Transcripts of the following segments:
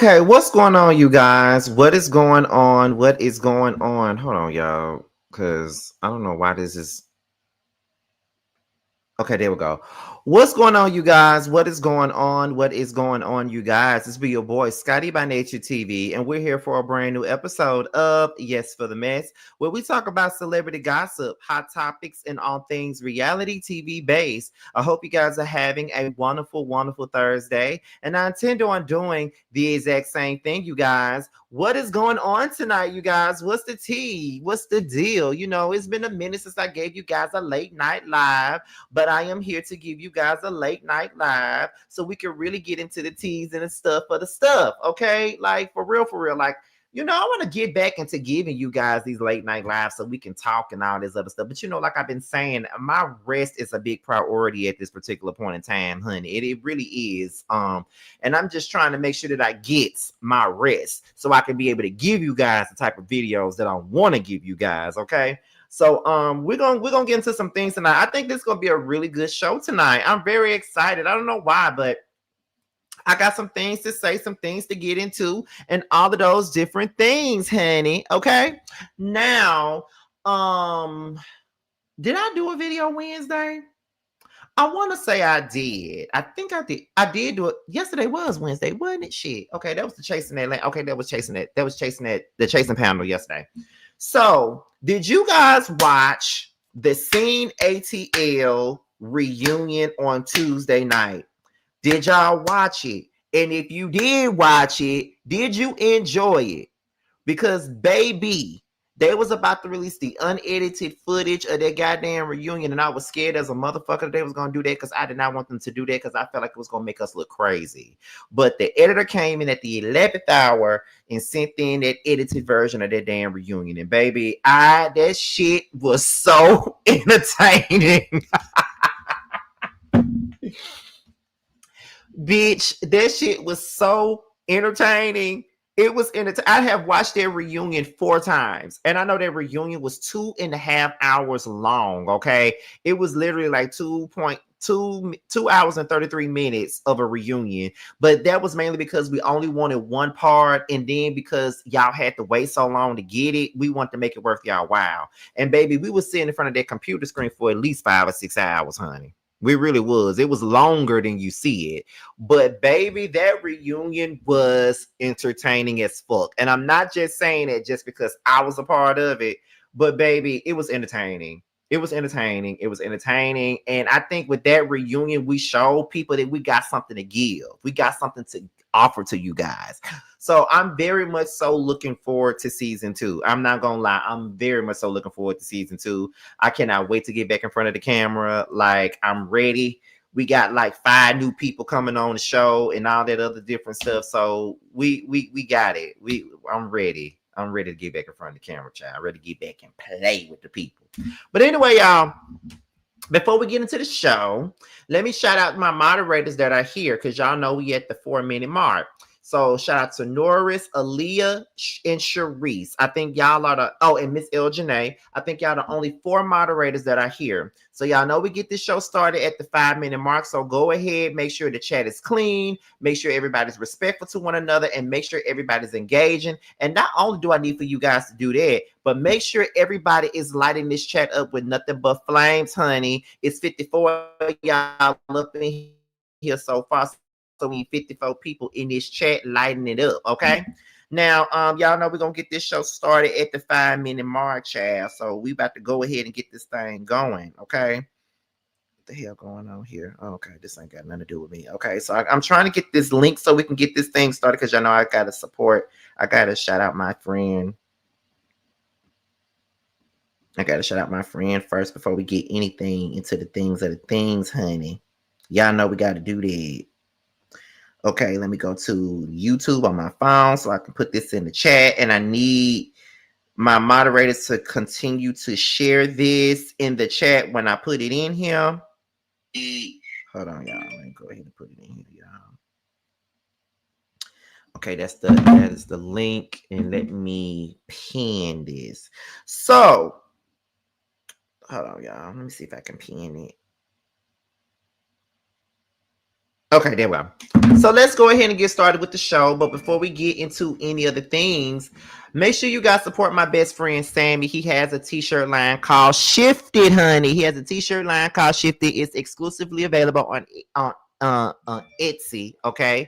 Okay, what's going on, you guys? What is going on? What is going on? Hold on, y'all, because I don't know why this is. Okay, there we go. What's going on, you guys? What is going on? What is going on, you guys? It's be your boy Scotty by Nature TV, and we're here for a brand new episode of Yes for the Mess, where we talk about celebrity gossip, hot topics, and all things reality TV based. I hope you guys are having a wonderful, wonderful Thursday, and I intend on doing the exact same thing, you guys. What is going on tonight, you guys? What's the tea? What's the deal? You know, it's been a minute since I gave you guys a late night live, but I am here to give you guys a late night live so we can really get into the teas and the stuff for the stuff. Okay, like for real, for real. Like, you know, I want to get back into giving you guys these late night lives so we can talk and all this other stuff. But you know, like I've been saying, my rest is a big priority at this particular point in time, honey. It really is. And I'm just trying to make sure that I get my rest so I can be able to give you guys the type of videos that I want to give you guys. Okay. So we're gonna get into some things tonight. I think this is gonna be a really good show tonight. I'm very excited. I don't know why, but I got some things to say, some things to get into, and all of those different things, honey. Okay. Now, did I do a video Wednesday? I want to say I did. I think I did. I did do it. Yesterday was Wednesday, wasn't it? Shit. Okay, that was the chasing that. Okay, that was chasing that. That was chasing that. The chasing panel yesterday. So, did you guys watch the Scene ATL reunion on Tuesday night? Did y'all watch it? And if you did watch it, did you enjoy it? Because baby, they was about to release the unedited footage of their goddamn reunion, and I was scared as a motherfucker that they was gonna do that because I did not want them to do that because I felt like it was gonna make us look crazy. But the editor came in at the 11th hour and sent in that edited version of their damn reunion, and baby, that shit was so entertaining. Bitch, that shit was so entertaining. It was entertaining. I have watched their reunion 4 times, and I know their reunion was 2.5 hours long. Okay, it was literally like 2 hours and 33 minutes of a reunion, but that was mainly because we only wanted one part, and then because y'all had to wait so long to get it, we wanted to make it worth y'all while. And baby, we was sitting in front of that computer screen for at least 5 or 6 hours, honey. We really was. It was longer than you see it. But baby, that reunion was entertaining as fuck. And I'm not just saying it just because I was a part of it, but baby, it was entertaining. It was entertaining. It was entertaining. And I think with that reunion, we showed people that we got something to give. We got something to offer to you guys. So I'm very much so looking forward to season 2. I'm not gonna lie, I'm very much so looking forward to season 2. I cannot wait to get back in front of the camera. Like, I'm ready. We got like 5 new people coming on the show and all that other different stuff. So we got it. I'm ready. I'm ready to get back in front of the camera, child. I'm ready to get back and play with the people. But anyway, y'all, before we get into the show, let me shout out my moderators that are here because y'all know we at the 4-minute mark. So shout out to Norris, Aaliyah, and Sharice. I think y'all are and Miss El Janae. I think y'all the only 4 moderators that are here. So y'all know we get this show started at the 5-minute mark. So go ahead, make sure the chat is clean, make sure everybody's respectful to one another, and make sure everybody's engaging. And not only do I need for you guys to do that, but make sure everybody is lighting this chat up with nothing but flames, honey. It's 54 y'all up in here so far. So we need 54 people in this chat lighting it up, okay? Now, y'all know we're gonna get this show started at the 5-minute mark, child. So we about to go ahead and get this thing going, okay? What the hell going on here? Oh, okay, this ain't got nothing to do with me. Okay, so I'm trying to get this link so we can get this thing started because y'all know I gotta support. I gotta shout out my friend. I gotta shout out my friend first before we get anything into the things of the things, honey. Y'all know we gotta do that. Okay, let me go to YouTube on my phone so I can put this in the chat. And I need my moderators to continue to share this in the chat when I put it in here. Hold on, y'all. Let me go ahead and put it in here, y'all. Okay, that is the link. And let me pin this. So, hold on, y'all. Let me see if I can pin it. Okay, there we are. So let's go ahead and get started with the show. But before we get into any other things, make sure you guys support my best friend Sammy. He has a t-shirt line called Shifted, honey. He has a t-shirt line called Shifted. It's exclusively available on Etsy. Okay.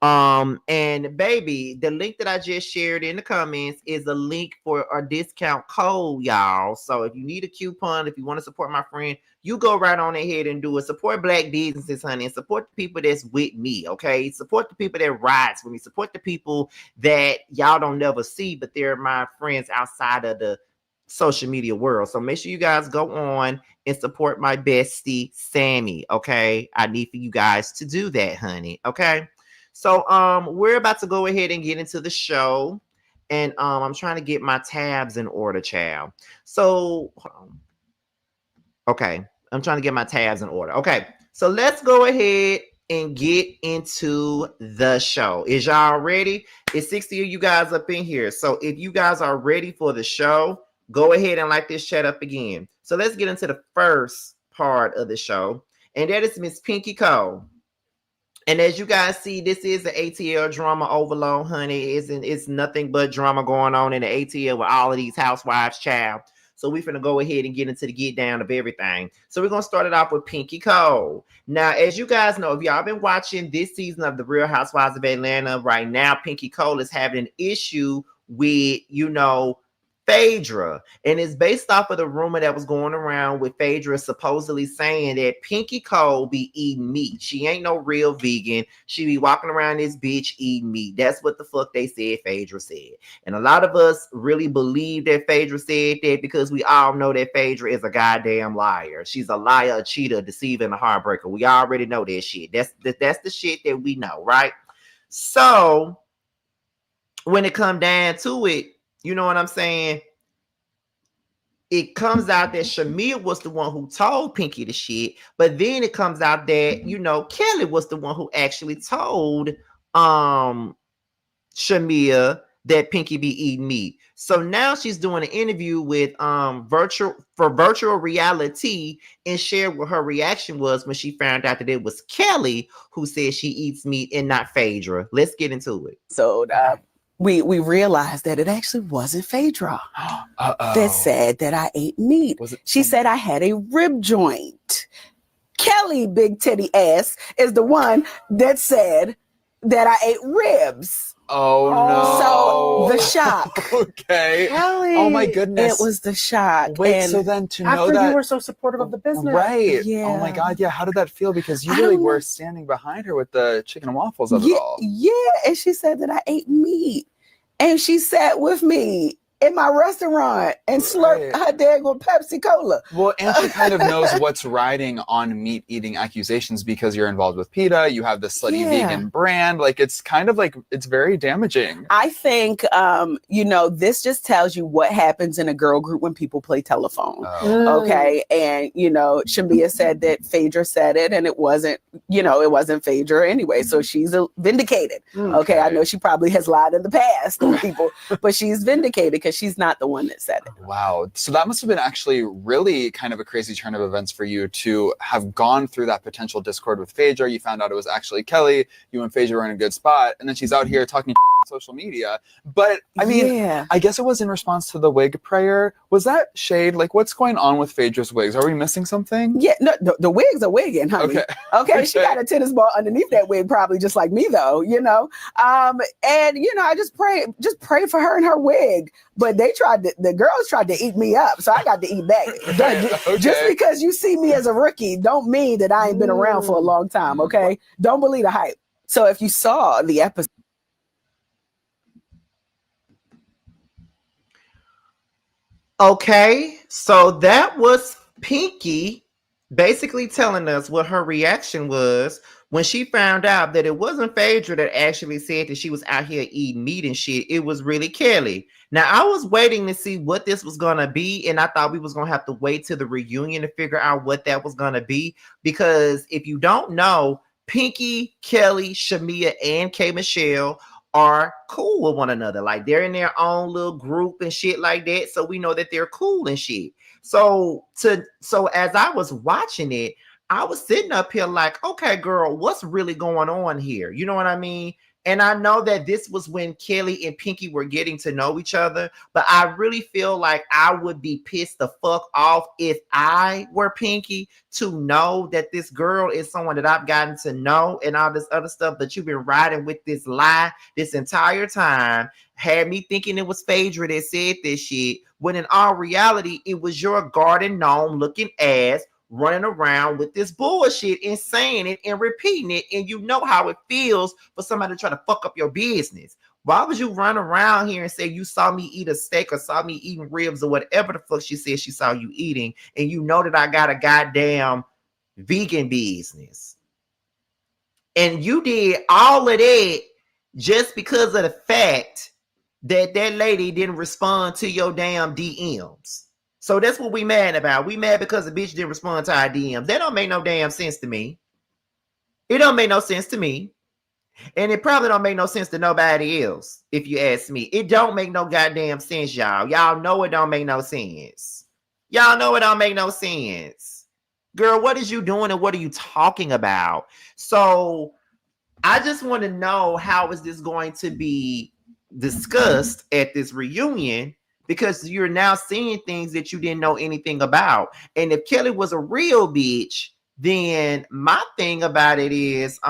And baby, the link that I just shared in the comments is a link for a discount code, y'all. So if you need a coupon, if you want to support my friend, you go right on ahead and do it. Support black businesses, honey, and support the people that's with me, okay? Support the people that rides with me. Support the people that y'all don't never see, but they're my friends outside of the social media world. So make sure you guys go on and support my bestie, Sammy, okay? I need for you guys to do that, honey, okay? So we're about to go ahead and get into the show. And I'm trying to get my tabs in order, child. So, hold on. Okay. I'm trying to get my tabs in order. Okay, so let's go ahead and get into the show. Is y'all ready? It's 60 of you guys up in here. So if you guys are ready for the show, go ahead and light this chat up again. So let's get into the first part of the show, and that is Miss Pinky Cole. And as you guys see, this is the ATL drama overload, honey. It's nothing but drama going on in the ATL with all of these housewives, child. So we're going to go ahead and get into the get down of everything. So we're going to start it off with Pinky Cole. Now, as you guys know, if y'all been watching this season of The Real Housewives of Atlanta, right now, Pinky Cole is having an issue with, Phaedra. And it's based off of the rumor that was going around with Phaedra supposedly saying that Pinky Cole be eating meat. She ain't no real vegan. She be walking around this bitch eating meat. That's what the fuck they said Phaedra said. And a lot of us really believe that Phaedra said that because we all know that Phaedra is a goddamn liar. She's a liar, a cheater, a deceiver, and a heartbreaker. We already know that shit. That's the shit that we know, right? So when it come down to it, you know what I'm saying? It comes out that Shamea was the one who told Pinky the shit, but then it comes out that, Kelli was the one who actually told Shamea that Pinky be eating meat. So now she's doing an interview with virtual reality and shared what her reaction was when she found out that it was Kelli who said she eats meat and not Phaedra. Let's get into it. So we realized that it actually wasn't Phaedra that said that I ate meat. She said I had a rib joint. Kelli, big titty ass, is the one that said that I ate ribs. Oh no. So the shock. Okay. Kelli. Oh my goodness. It was the shock. Wait, and so then to know after that you were so supportive of the business. Right. Yeah. Oh my God. Yeah. How did that feel? Because you really were standing behind her with the chicken and waffles of it all. Yeah. And she said that I ate meat. And she sat with me in my restaurant and slurped her daggone Pepsi Cola. Well, and she kind of knows what's riding on meat eating accusations because you're involved with PETA. You have the Slutty Vegan brand. Like, it's kind of like, it's very damaging. I think, this just tells you what happens in a girl group when people play telephone. Oh. Okay. And, Shamea said that Phaedra said it and it wasn't Phaedra anyway. So she's vindicated. Okay. I know she probably has lied in the past to people, but she's vindicated because she's not the one that said it. Wow. So that must have been actually really kind of a crazy turn of events for you to have gone through that potential discord with Phaedra. You found out it was actually Kelli. You and Phaedra were in a good spot. And then she's out here talking on social media. But I mean, I guess it was in response to the wig prayer. Was that shade? Like, what's going on with Phaedra's wigs? Are we missing something? Yeah, no, the wigs are wigging, honey. Okay. She got a tennis ball underneath that wig, probably just like me though, I just pray for her and her wig. But the girls tried to eat me up, so I got to eat back. Just because you see me as a rookie don't mean that I ain't been around for a long time, okay? Don't believe the hype. So if you saw the episode. Okay, so that was Pinky basically telling us what her reaction was when she found out that it wasn't Phaedra that actually said that she was out here eating meat and shit. It was really Kelli. Now, I was waiting to see what this was going to be, and I thought we was going to have to wait till the reunion to figure out what that was going to be, because if you don't know, Pinky, Kelli, Shamea, and K. Michelle are cool with one another. Like, they're in their own little group and shit like that, so we know that they're cool and shit. So as I was watching it, I was sitting up here like, okay, girl, what's really going on here? You know what I mean? And I know that this was when Kelli and Pinky were getting to know each other, but I really feel like I would be pissed the fuck off if I were Pinky to know that this girl is someone that I've gotten to know and all this other stuff, that you've been riding with this lie this entire time, had me thinking it was Phaedra that said this shit, when in all reality, it was your garden gnome looking ass running around with this bullshit and saying it and repeating it, and you know how it feels for somebody to try to fuck up your business. Why would you run around here and say you saw me eat a steak or saw me eating ribs or whatever the fuck she said she saw you eating, and you know that I got a goddamn vegan business? And you did all of that just because of the fact that that lady didn't respond to your damn DMs. So that's what we mad about. We mad because the bitch didn't respond to our DMs. That don't make no damn sense to me. It don't make no sense to me. And it probably don't make no sense to nobody else, if you ask me. It don't make no goddamn sense, y'all. Y'all know it don't make no sense. Y'all know it don't make no sense. Girl, what is you doing and what are you talking about? So I just want to know, how is this going to be discussed at this reunion? Because you're now seeing things that you didn't know anything about. And if Kelli was a real bitch, then my thing about it is,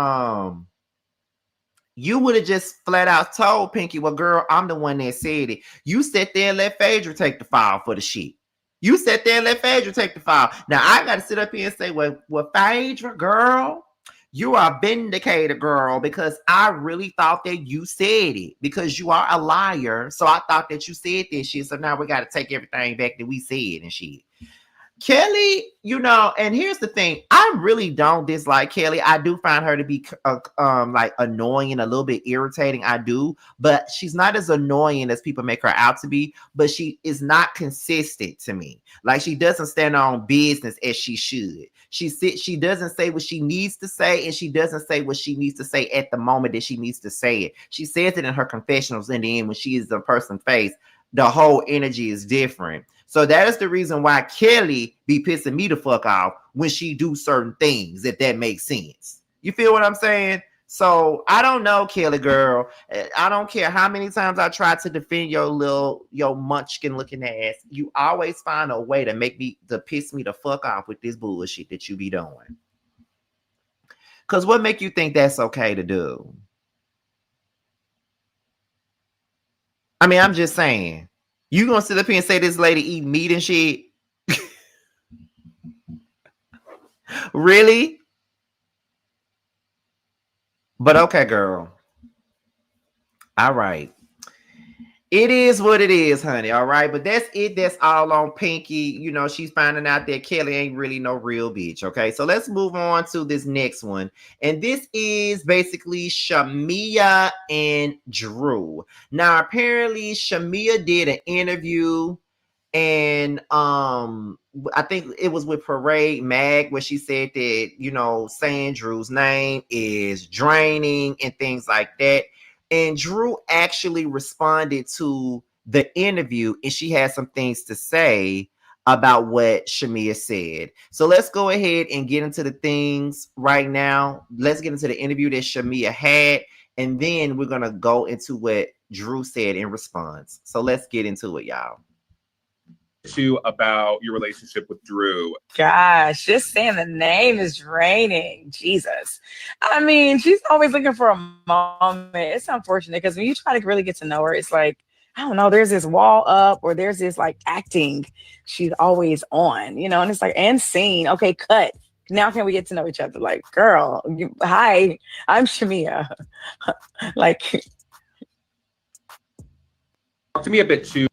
you would have just flat out told Pinky, well, girl, I'm the one that said it. You sat there and let Phaedra take the fall for the shit. You sat there and let Phaedra take the fall. Now I got to sit up here and say, well, Phaedra, girl, you are vindicated, girl, because I really thought that you said it, because you are a liar. So I thought that you said this shit. So now we got to take everything back that we said and shit. Kelli, you know, and here's the thing. I really don't dislike Kelli. I do find her to be like annoying and a little bit irritating. I do, but she's not as annoying as people make her out to be, but she is not consistent to me. Like, she doesn't stand on business as she should. She doesn't say what she needs to say, and she doesn't say what she needs to say at the moment that she needs to say it. She says it in her confessionals in the end when she is the person face. The whole energy is different. So that is the reason why Kelli be pissing me the fuck off when she do certain things, if that makes sense. You feel what I'm saying? So I don't know, Kelli girl. I don't care how many times I try to defend your munchkin looking ass. You always find a way to piss me the fuck off with this bullshit that you be doing. Cause what make you think that's okay to do? I mean, I'm just saying. You gonna sit up here and say this lady eat meat and shit? Really? But okay, girl. All right. It is what it is, honey. All right. But that's it. That's all on Pinky. You know, she's finding out that Kelli ain't really no real bitch. Okay. So let's move on to this next one. And this is basically Shamea and Drew. Now, apparently, Shamea did an interview, and I think it was with Parade Mag, where she said that, you know, saying Drew's name is draining and things like that. And Drew actually responded to the interview, and she had some things to say about what Shamea said. So let's go ahead and get into the things right now. Let's get into the interview that Shamea had, and then we're going to go into what Drew said in response. So let's get into it, y'all. About your relationship with Drew. Gosh, just saying the name is draining. Jesus. I mean, she's always looking for a moment. It's unfortunate because when you try to really get to know her, it's like, I don't know, there's this wall up, or there's this like acting she's always on, you know, and it's like, and scene. Okay, cut. Now can we get to know each other? Like, girl, hi, I'm Shamea. Like, talk to me a bit too.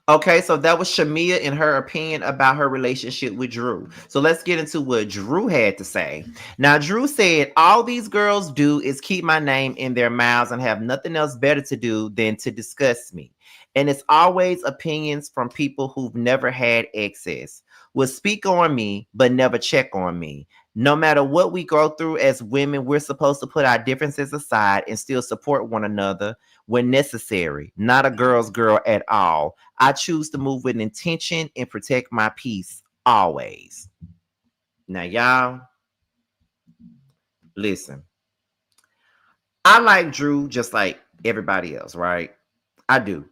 Okay, so that was Shamea in her opinion about her relationship with Drew. So let's get into what Drew had to say. Now, Drew said, all these girls do is keep my name in their mouths and have nothing else better to do than to discuss me. And it's always opinions from people who've never had access. Will speak on me, but never check on me. No matter what we go through as women, we're supposed to put our differences aside and still support one another when necessary. Not a girl's girl at all. I choose to move with intention and protect my peace always. Now, y'all, listen. I like Drew just like everybody else, right? I do.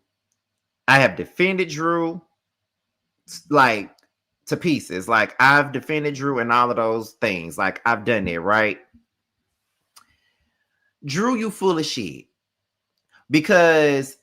I have defended Drew like to pieces. Like I've defended Drew and all of those things. Like I've done it, right? Drew, you full of shit. Because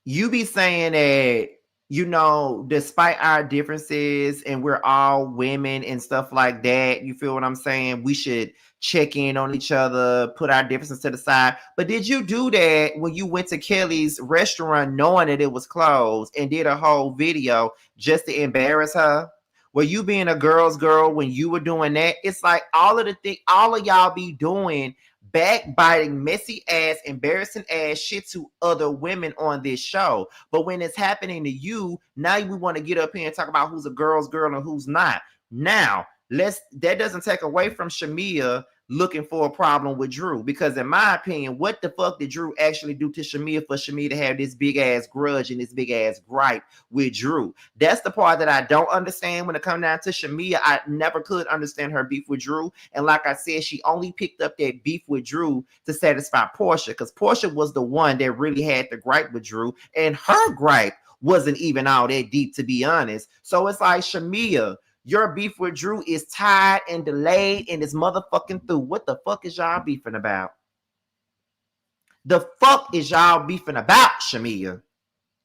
you be saying that, you know, despite our differences and we're all women and stuff like that, you feel what I'm saying? We should check in on each other, put our differences to the side. But did you do that when you went to Kelly's restaurant knowing that it was closed and did a whole video just to embarrass her? Were you being a girl's girl when you were doing that? It's like all of y'all be doing backbiting, messy ass, embarrassing ass shit to other women on this show. But when it's happening to you, now we want to get up here and talk about who's a girl's girl and who's not. Now, that doesn't take away from Shamea looking for a problem with Drew, because in my opinion, what the fuck did Drew actually do to Shamea for Shamea to have this big ass grudge and this big ass gripe with Drew? That's the part that I don't understand when it comes down to Shamea. I never could understand her beef with Drew, and like I said, she only picked up that beef with Drew to satisfy Porsha, because Porsha was the one that really had the gripe with Drew, and her gripe wasn't even all that deep, to be honest. So it's like, Shamea, your beef with Drew is tied and delayed and is motherfucking through. What the fuck is y'all beefing about? The fuck is y'all beefing about, Shamea?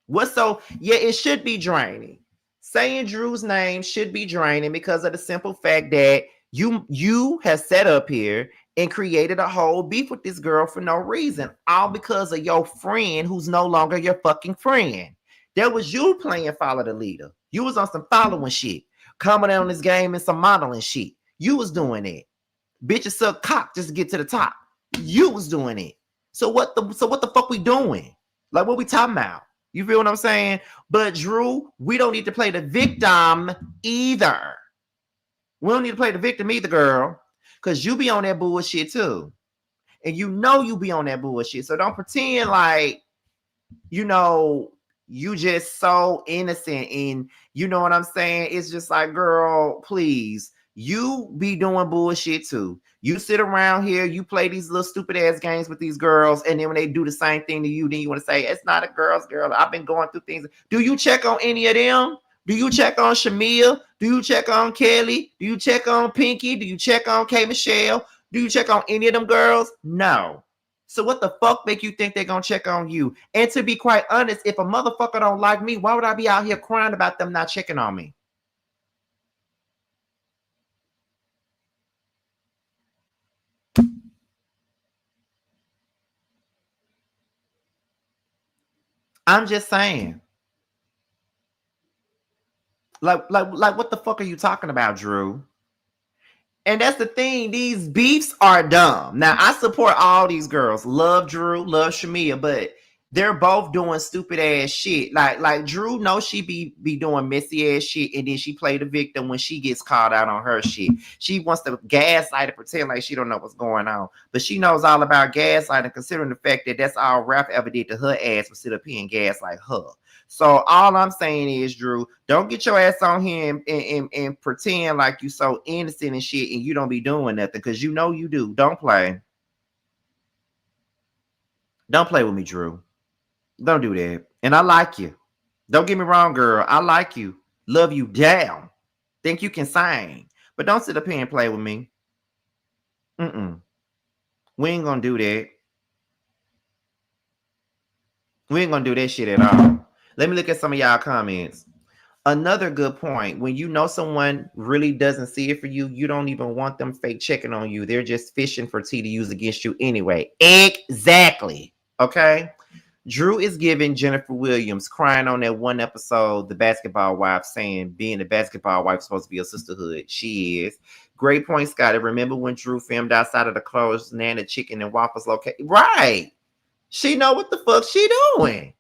Yeah, it should be draining. Saying Drew's name should be draining because of the simple fact that you have set up here and created a whole beef with this girl for no reason. All because of your friend who's no longer your fucking friend. That was you playing follow the leader. You was on some following shit. Coming on this game and some modeling shit. You was doing it. Bitches suck cock just to get to the top. You was doing it. So what the fuck we doing? Like, what we talking about? You feel what I'm saying? But Drew, we don't need to play the victim either. We don't need to play the victim either, girl. Because you be on that bullshit too. And you know you be on that bullshit. So don't pretend like, you know, you just so innocent, and you know what I'm saying? It's just like, girl, please, you be doing bullshit too. You sit around here, you play these little stupid ass games with these girls, and then when they do the same thing to you, then you want to say, it's not a girl's girl. I've been going through things. Do you check on any of them? Do you check on Shamea? Do you check on Kelly? Do you check on Pinky? Do you check on K Michelle? Do you check on any of them girls? No. So what the fuck make you think they're gonna check on you? And to be quite honest, if a motherfucker don't like me, why would I be out here crying about them not checking on me? I'm just saying. Like what the fuck are you talking about, Drew? And that's the thing. These beefs are dumb. Now, I support all these girls. Love Drew, love Shamea, but they're both doing stupid ass shit. Like Drew knows she be doing messy ass shit, and then she play the victim when she gets called out on her shit. She wants to gaslight and pretend like she don't know what's going on. But she knows all about gaslighting, considering the fact that that's all Ralph ever did to her ass, was sit up here and gaslight her. So all I'm saying is, Drew, don't get your ass on here and pretend like you so innocent and shit and you don't be doing nothing, because you know you do. Don't play. Don't play with me, Drew. Don't do that. And I like you. Don't get me wrong, girl. I like you. Love you down. Think you can sing. But don't sit up here and play with me. We ain't gonna do that. We ain't gonna do that shit at all. Let me look at some of y'all comments. Another good point. When you know someone really doesn't see it for you, you don't even want them fake checking on you. They're just fishing for tea to use against you anyway. Exactly. Okay. Drew is giving Jennifer Williams crying on that one episode, The Basketball Wife, saying being a basketball wife is supposed to be a sisterhood. She is. Great point, Scotty. Remember when Drew filmed outside of the closed Nana Chicken and Waffles location? Right. She know what the fuck she doing.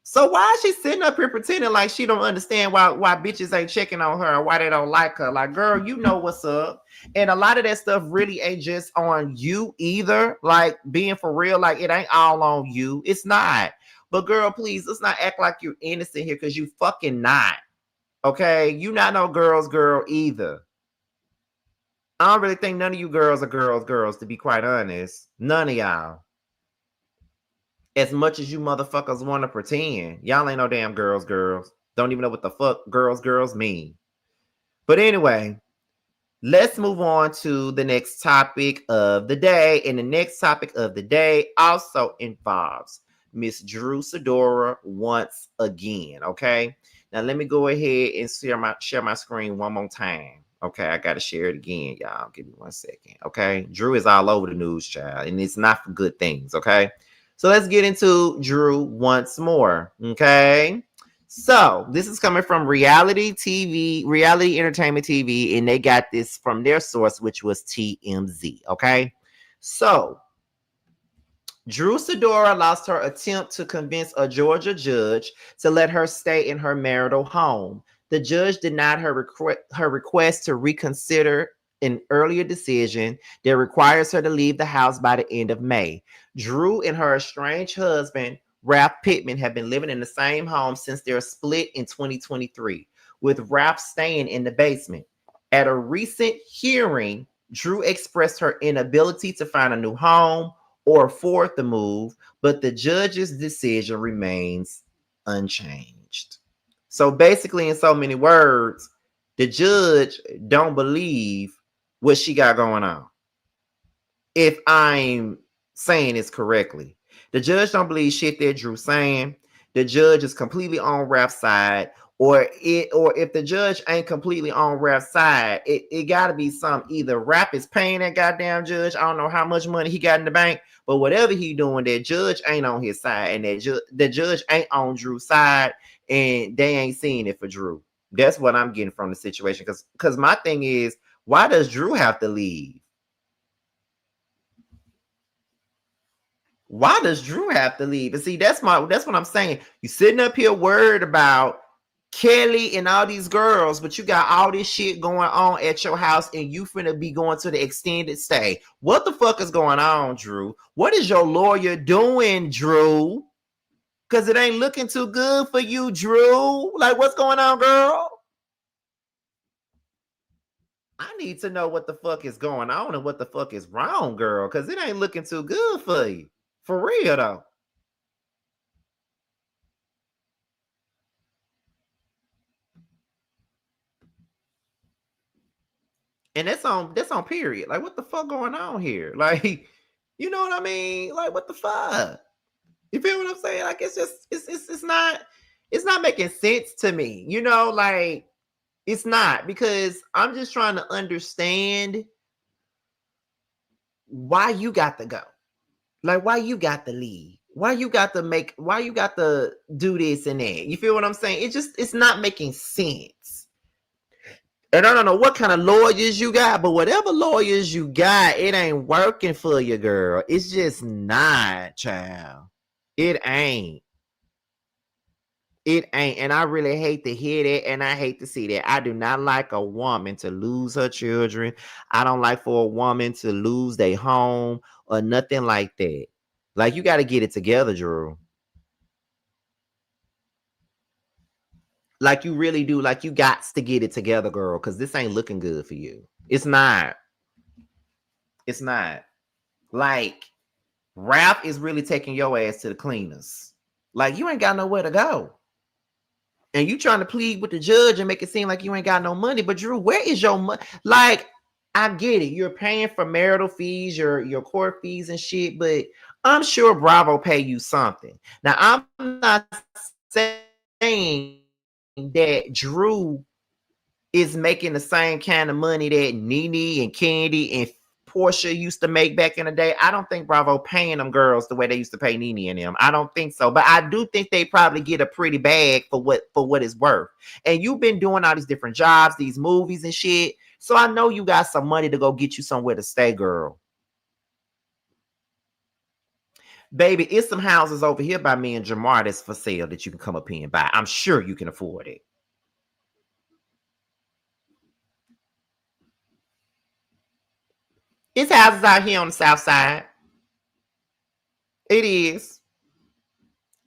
So why is she sitting up here pretending like she don't understand why bitches ain't checking on her or why they don't like her? Like, girl, you know what's up. And a lot of that stuff really ain't just on you either. Like, being for real, like, it ain't all on you. It's not. But girl, please, let's not act like you're innocent here, because you fucking not. Okay? You not no girl's girl either. I don't really think none of you girls are girls, to be quite honest. None of y'all. As much as you motherfuckers want to pretend, y'all ain't no damn girls. Don't even know what the fuck girls mean. But anyway, let's move on to the next topic of the day. And the next topic of the day also involves Miss Drew Sidora once again. Okay. Now let me go ahead and share my screen one more time. Okay, I gotta share it again, y'all. Give me 1 second. Okay. Drew is all over the news, child, and it's not for good things. Okay. So let's get into Drew once more. Okay. So this is coming from reality TV, reality entertainment TV, and they got this from their source, which was TMZ. Okay. So Drew Sidora lost her attempt to convince a Georgia judge to let her stay in her marital home. The judge denied her request to reconsider an earlier decision that requires her to leave the house by the end of May. Drew and her estranged husband, Ralph Pittman, have been living in the same home since their split in 2023, with Ralph staying in the basement. At a recent hearing, Drew expressed her inability to find a new home or afford the move, but the judge's decision remains unchanged. So basically, in so many words, the judge don't believe what she got going on. If I'm saying this correctly, the judge don't believe shit that Drew saying. The judge is completely on Ralph's side, or if the judge ain't completely on Ralph's side, it got to be some. Either Ralph is paying that goddamn judge. I don't know how much money he got in the bank, but whatever he doing, that judge ain't on his side, and the judge ain't on Drew's side, and they ain't seeing it for Drew. That's what I'm getting from the situation. Because my thing is, why does Drew have to leave? Why does Drew have to leave? And see, that's what I'm saying. You sitting up here worried about Kelli and all these girls, but you got all this shit going on at your house, and you finna be going to the extended stay. What the fuck is going on, Drew? What is your lawyer doing, Drew? Because it ain't looking too good for you, Drew. Like, what's going on, girl? I need to know what the fuck is going on and what the fuck is wrong, girl, because it ain't looking too good for you. For real, though. And that's on period. Like, what the fuck going on here? Like, you know what I mean? Like, what the fuck? You feel what I'm saying? Like, it's just it's not making sense to me. You know, like, it's not, because I'm just trying to understand why you got to go. Like, why you got to leave? Why you got to do this and that? You feel what I'm saying? It's not making sense. And I don't know what kind of lawyers you got, but whatever lawyers you got, it ain't working for you, girl. It's just not, child. It ain't. It ain't. And I really hate to hear that, and I hate to see that. I do not like a woman to lose her children. I don't like for a woman to lose their home or nothing like that. Like, you got to get it together, Drew. Like, you really do. Like, you got to get it together, girl, because this ain't looking good for you. It's not. It's not. Like, Ralph is really taking your ass to the cleaners. Like, you ain't got nowhere to go. And you trying to plead with the judge and make it seem like you ain't got no money. But Drew, where is your money? Like, I get it. You're paying for marital fees, your court fees and shit, but I'm sure Bravo pay you something. Now, I'm not saying that Drew is making the same kind of money that Nene and Candy and Porsha used to make back in the day. I don't think Bravo paying them girls the way they used to pay Nene and them. I don't think so. But I do think they probably get a pretty bag for what it's worth. And you've been doing all these different jobs, these movies and shit. So I know you got some money to go get you somewhere to stay, girl. Baby, it's some houses over here by me and Jamar that's for sale that you can come up here and buy. I'm sure you can afford it. It's houses out here on the south side. It is.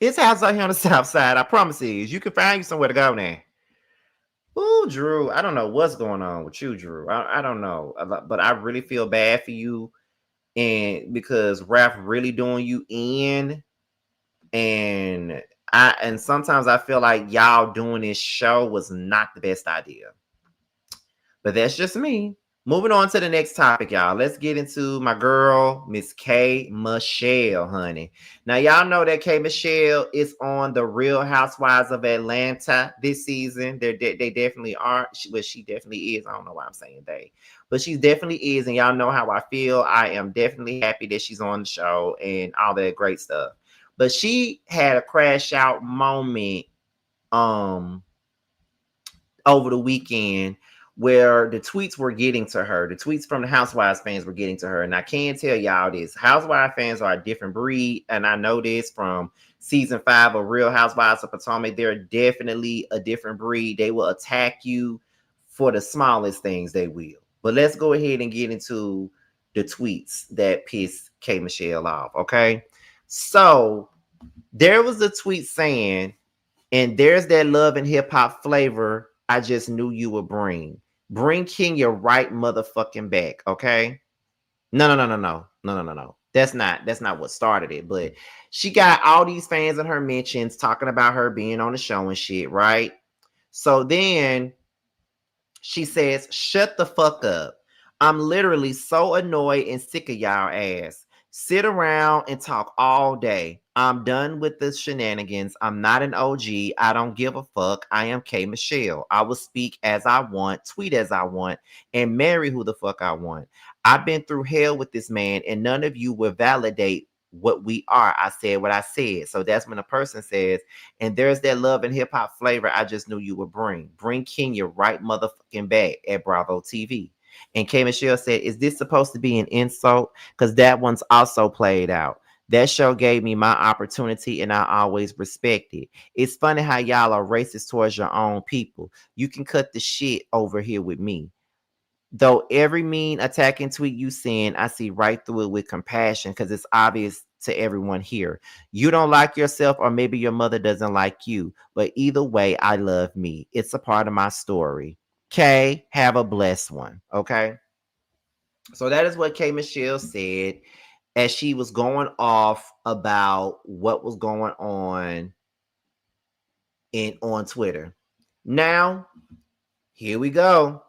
It's houses out here on the south side. I promise you. You can find you somewhere to go now. Ooh, Drew, I don't know what's going on with you, Drew. I don't know, but I really feel bad for you, and because Ralph really doing you in, and sometimes I feel like y'all doing this show was not the best idea. But that's just me. Moving on to the next topic, y'all. Let's get into my girl, Miss K. Michelle, honey. Now, y'all know that K. Michelle is on the Real Housewives of Atlanta this season. They definitely are. She definitely is. I don't know why I'm saying they. But she definitely is. And y'all know how I feel. I am definitely happy that she's on the show and all that great stuff. But she had a crash out moment over the weekend where the tweets were getting to her. The tweets from the Housewives fans were getting to her. And I can tell y'all this. Housewives fans are a different breed. And I know this from season 5 of Real Housewives of Potomac. They're definitely a different breed. They will attack you for the smallest things, they will. But let's go ahead and get into the tweets that pissed K. Michelle off, okay? So there was a tweet saying, and there's that love and hip hop flavor I just knew you would bring. Bring Kenya right motherfucking back, okay? No. That's not what started it. But she got all these fans in her mentions talking about her being on the show and shit, right? So then she says, shut the fuck up. I'm literally so annoyed and sick of y'all ass. Sit around and talk all day. I'm done with the shenanigans. I'm not an OG. I don't give a fuck. I am K. Michelle. I will speak as I want, tweet as I want, and marry who the fuck I want. I've been through hell with this man, and none of you will validate what we are. I said what I said. So that's when a person says, and there's that love and hip hop flavor I just knew you would bring. Bring Kenya right motherfucking back at Bravo TV. And K. Michelle said, is this supposed to be an insult? Because that one's also played out. That show gave me my opportunity and I always respect it. It's funny how y'all are racist towards your own people. You can cut the shit over here with me. Though every mean attacking tweet you send, I see right through it with compassion because it's obvious to everyone here. You don't like yourself or maybe your mother doesn't like you. But either way, I love me. It's a part of my story. K, have a blessed one. Okay. So that is what K. Michelle said as she was going off about what was going on on Twitter. Now, here we go.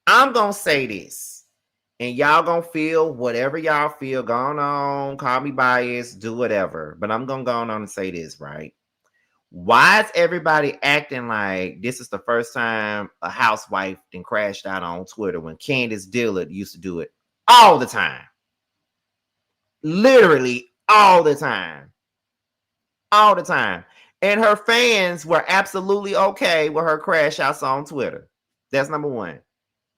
I'm going to say this. And y'all going to feel whatever y'all feel. Go on. Call me biased. Do whatever. But I'm going to go on and say this, right? Why is everybody acting like this is the first time a housewife then crashed out on Twitter when Candace Dillard used to do it all the time? Literally all the time. All the time. And her fans were absolutely okay with her crash outs on Twitter. That's number one.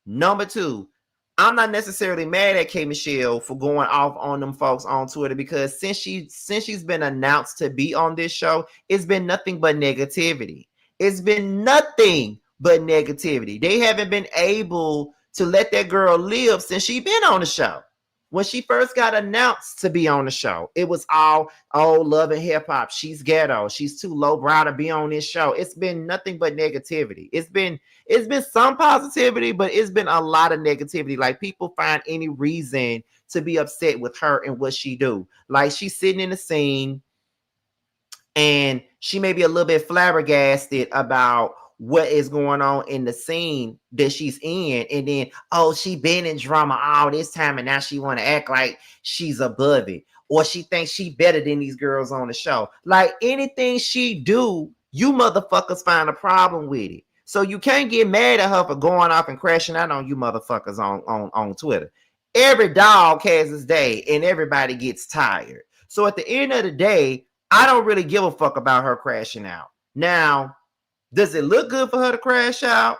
Number two, I'm not necessarily mad at K. Michelle for going off on them folks on Twitter because since she's been announced to be on this show, it's been nothing but negativity. It's been nothing but negativity. They haven't been able to let that girl live since she's been on the show. When she first got announced to be on the show, it was all, oh, love and hip hop. She's ghetto. She's too lowbrow to be on this show. It's been nothing but negativity. It's been some positivity, but it's been a lot of negativity. Like people find any reason to be upset with her and what she do. Like she's sitting in the scene and she may be a little bit flabbergasted about what is going on in the scene that she's in, and then she been in drama all this time and now she want to act like she's above it, or she thinks she better than these girls on the show. Like anything she do, you motherfuckers find a problem with it. So you can't get mad at her for going off and crashing out on you motherfuckers on Twitter. Every dog has his day and everybody gets tired. So at the end of the day, I don't really give a fuck about her crashing out. Now, does it look good for her to crash out?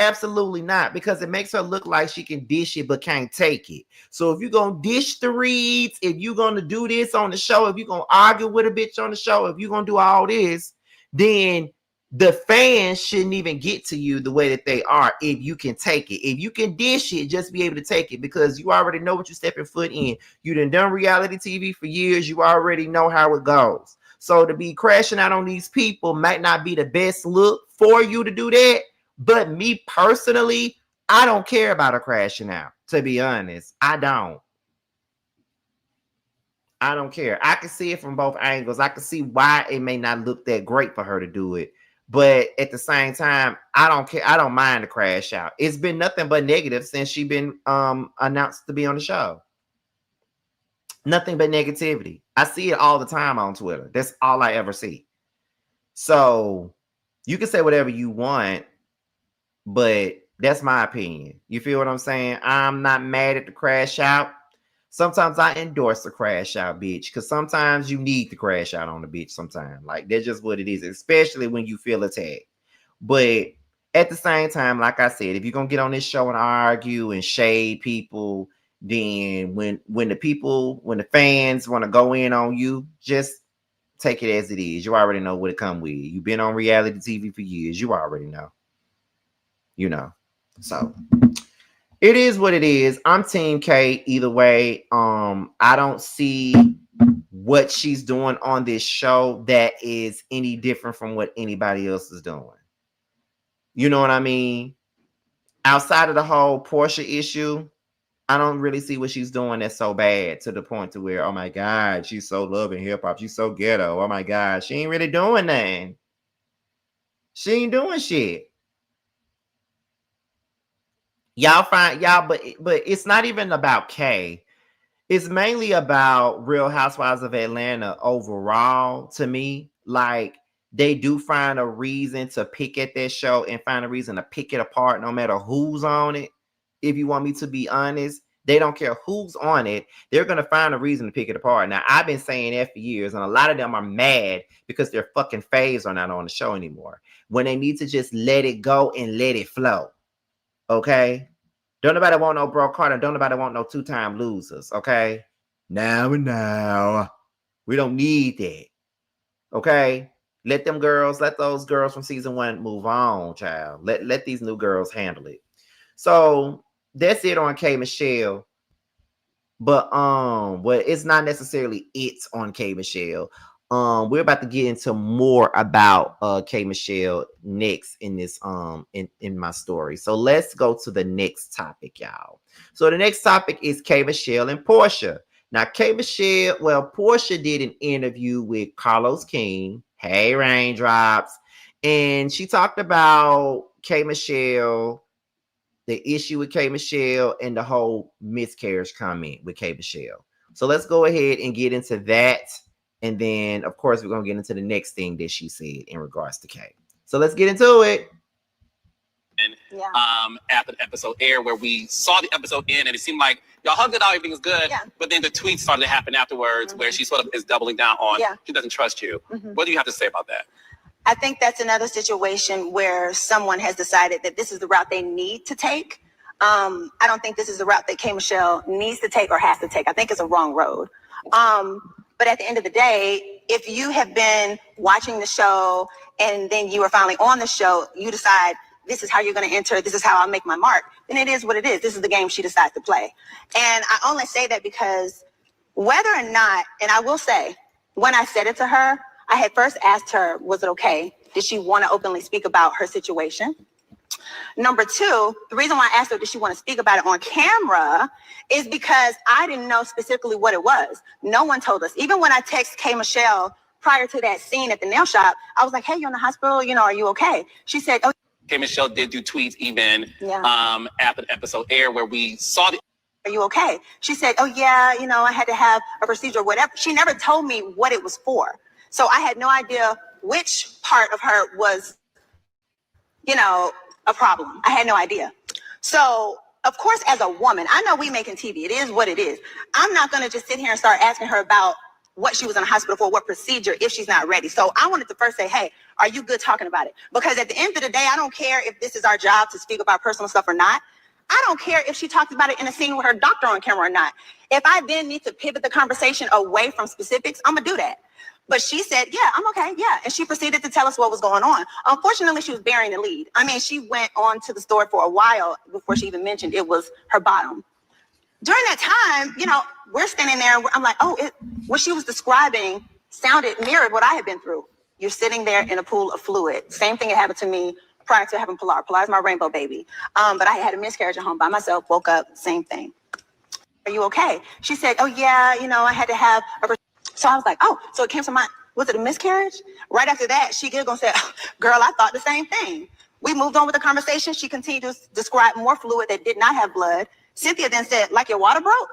Absolutely not, because it makes her look like she can dish it but can't take it. So if you're going to dish the reads, if you're going to do this on the show, if you're going to argue with a bitch on the show, if you're going to do all this, then the fans shouldn't even get to you the way that they are if you can take it. If you can dish it, just be able to take it because you already know what you're stepping foot in. You done reality TV for years. You already know how it goes. So to be crashing out on these people might not be the best look for you to do that, But me personally, I don't care about her crashing out. To be honest, I don't care. I can see it from both angles. I can see why it may not look that great for her to do it. But at the same time, I don't care. I don't mind the crash out. It's been nothing but negative since she been announced to be on the show. Nothing but negativity. I see it all the time on Twitter. That's all I ever see. So you can say whatever you want, but that's my opinion. You feel what I'm saying? I'm not mad at the crash out. Sometimes I endorse the crash out, bitch, because sometimes you need to crash out on the bitch sometimes. Like, that's just what it is, especially when you feel attacked. But at the same time, like I said, if you're going to get on this show and argue and shade people, then when the fans want to go in on you, just take it as it is. You already know what it come with. You've been on reality TV for years. You already know. You know. So it is what it is. I'm Team K either way. I don't see what she's doing on this show that is any different from what anybody else is doing. You know what I mean? Outside of the whole Porsha issue, I don't really see what she's doing that's so bad to the point to where, oh my God, she's so loving hip hop. She's so ghetto. Oh my God, she ain't really doing nothing. She ain't doing shit. Y'all find y'all, but it's not even about K. It's mainly about Real Housewives of Atlanta overall. To me, like, they do find a reason to pick at that show and find a reason to pick it apart, no matter who's on it. If you want me to be honest, they don't care who's on it. They're gonna find a reason to pick it apart. Now, I've been saying that for years, and a lot of them are mad because their fucking faves are not on the show anymore. When they need to just let it go and let it flow. Okay, don't nobody want no broke Carter. Don't nobody want no two-time losers. Okay, now we don't need that. Okay, let those girls from season 1 move on, child. Let these new girls handle it. So that's it on K Michelle. But it's not necessarily it's on K Michelle. We're about to get into more about K Michelle next in this in my story. So let's go to the next topic, y'all. So the next topic is K Michelle and Porsha. Now, Porsha did an interview with Carlos King. Hey, Raindrops. And she talked about K Michelle, the issue with K Michelle, and the whole miscarriage comment with K Michelle. So let's go ahead and get into that. And then, of course, we're going to get into the next thing that she said in regards to K. So let's get into it. After the episode aired, where we saw the episode end, and it seemed like y'all hugged it out, everything was good. Yeah. But then the tweets started to happen afterwards, where she sort of is doubling down on she doesn't trust you. What do you have to say about that? I think that's another situation where someone has decided that this is the route they need to take. I don't think this is the route that K Michelle needs to take or has to take. I think it's a wrong road. But at the end of the day, if you have been watching the show and then you are finally on the show, you decide this is how you're going to enter, this is how I'll make my mark, then it is what it is. This is the game she decides to play. And I only say that because whether or not, and I will say, when I said it to her, I had first asked her, was it okay? Did she want to openly speak about her situation? Number two, the reason why I asked her, did she want to speak about it on camera, is because I didn't know specifically what it was. No one told us. Even when I texted K Michelle prior to that scene at the nail shop, I was like, hey, you're in the hospital, are you okay? She said, oh. K Michelle did do tweets even after the episode aired, where we saw the. Are you okay? She said, oh yeah, I had to have a procedure or whatever. She never told me what it was for. So I had no idea which part of her was, a problem. I had no idea. So, of course, as a woman, I know we making TV. It is what it is. I'm not going to just sit here and start asking her about what she was in the hospital for, what procedure, if she's not ready. So I wanted to first say, hey, are you good talking about it? Because at the end of the day, I don't care if this is our job to speak about personal stuff or not. I don't care if she talks about it in a scene with her doctor on camera or not. If I then need to pivot the conversation away from specifics, I'm going to do that. But she said, yeah, I'm okay, yeah. And she proceeded to tell us what was going on. Unfortunately, she was bearing the lead. I mean, she went on to the story for a while before she even mentioned it was her bottom. During that time, we're standing there and I'm like, what she was describing mirrored what I had been through. You're sitting there in a pool of fluid. Same thing had happened to me prior to having Pilar. Pilar's my rainbow baby. But I had a miscarriage at home by myself, woke up, same thing. Are you okay? She said, oh yeah, I had to have a... So I was like, oh, so it came to mind. Was it a miscarriage? Right after that, she giggled and said, girl, I thought the same thing. We moved on with the conversation. She continued to describe more fluid that did not have blood. Cynthia then said, like your water broke?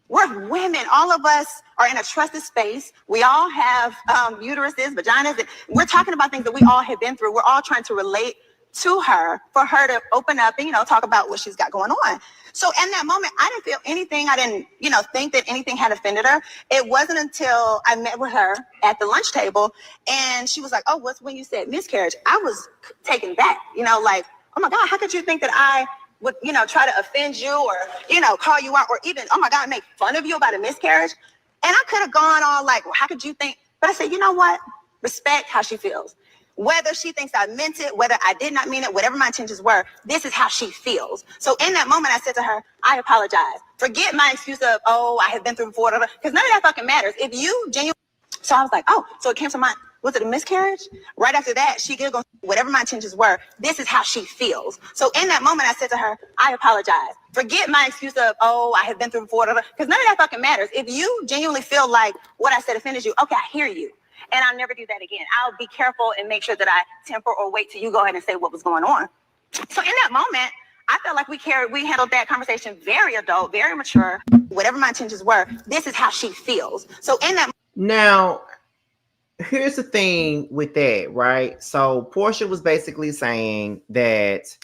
We're women. All of us are in a trusted space. We all have uteruses, vaginas. We're talking about things that we all have been through. We're all trying to relate to her for her to open up and, talk about what she's got going on. So in that moment, I didn't feel anything. I didn't, think that anything had offended her. It wasn't until I met with her at the lunch table and she was like, oh, what's when you said miscarriage? I was taken back, like, oh my God, how could you think that I would, try to offend you or, call you out or even, oh my God, make fun of you about a miscarriage? And I could have gone on like, well, how could you think? But I said, you know what? Respect how she feels. Whether she thinks I meant it, whether I did not mean it, whatever my intentions were, this is how she feels. So in that moment, I said to her, I apologize. Forget my excuse of, oh, I have been through before, because none of that fucking matters. If you genuinely... So I was like, oh, so it came to mind. Was it a miscarriage? Right after that, she giggled, whatever my intentions were, this is how she feels. So in that moment, I said to her, I apologize. Forget my excuse of, oh, I have been through before, because none of that fucking matters. If you genuinely feel like what I said offended you, okay, I hear you. And I'll never do that again. I'll be careful and make sure that I temper or wait till you go ahead and say what was going on. So in that moment, I felt like we handled that conversation very adult, very mature. Whatever my intentions were, this is how she feels. So in that... Now, here's the thing with that, right? So Porsha was basically saying that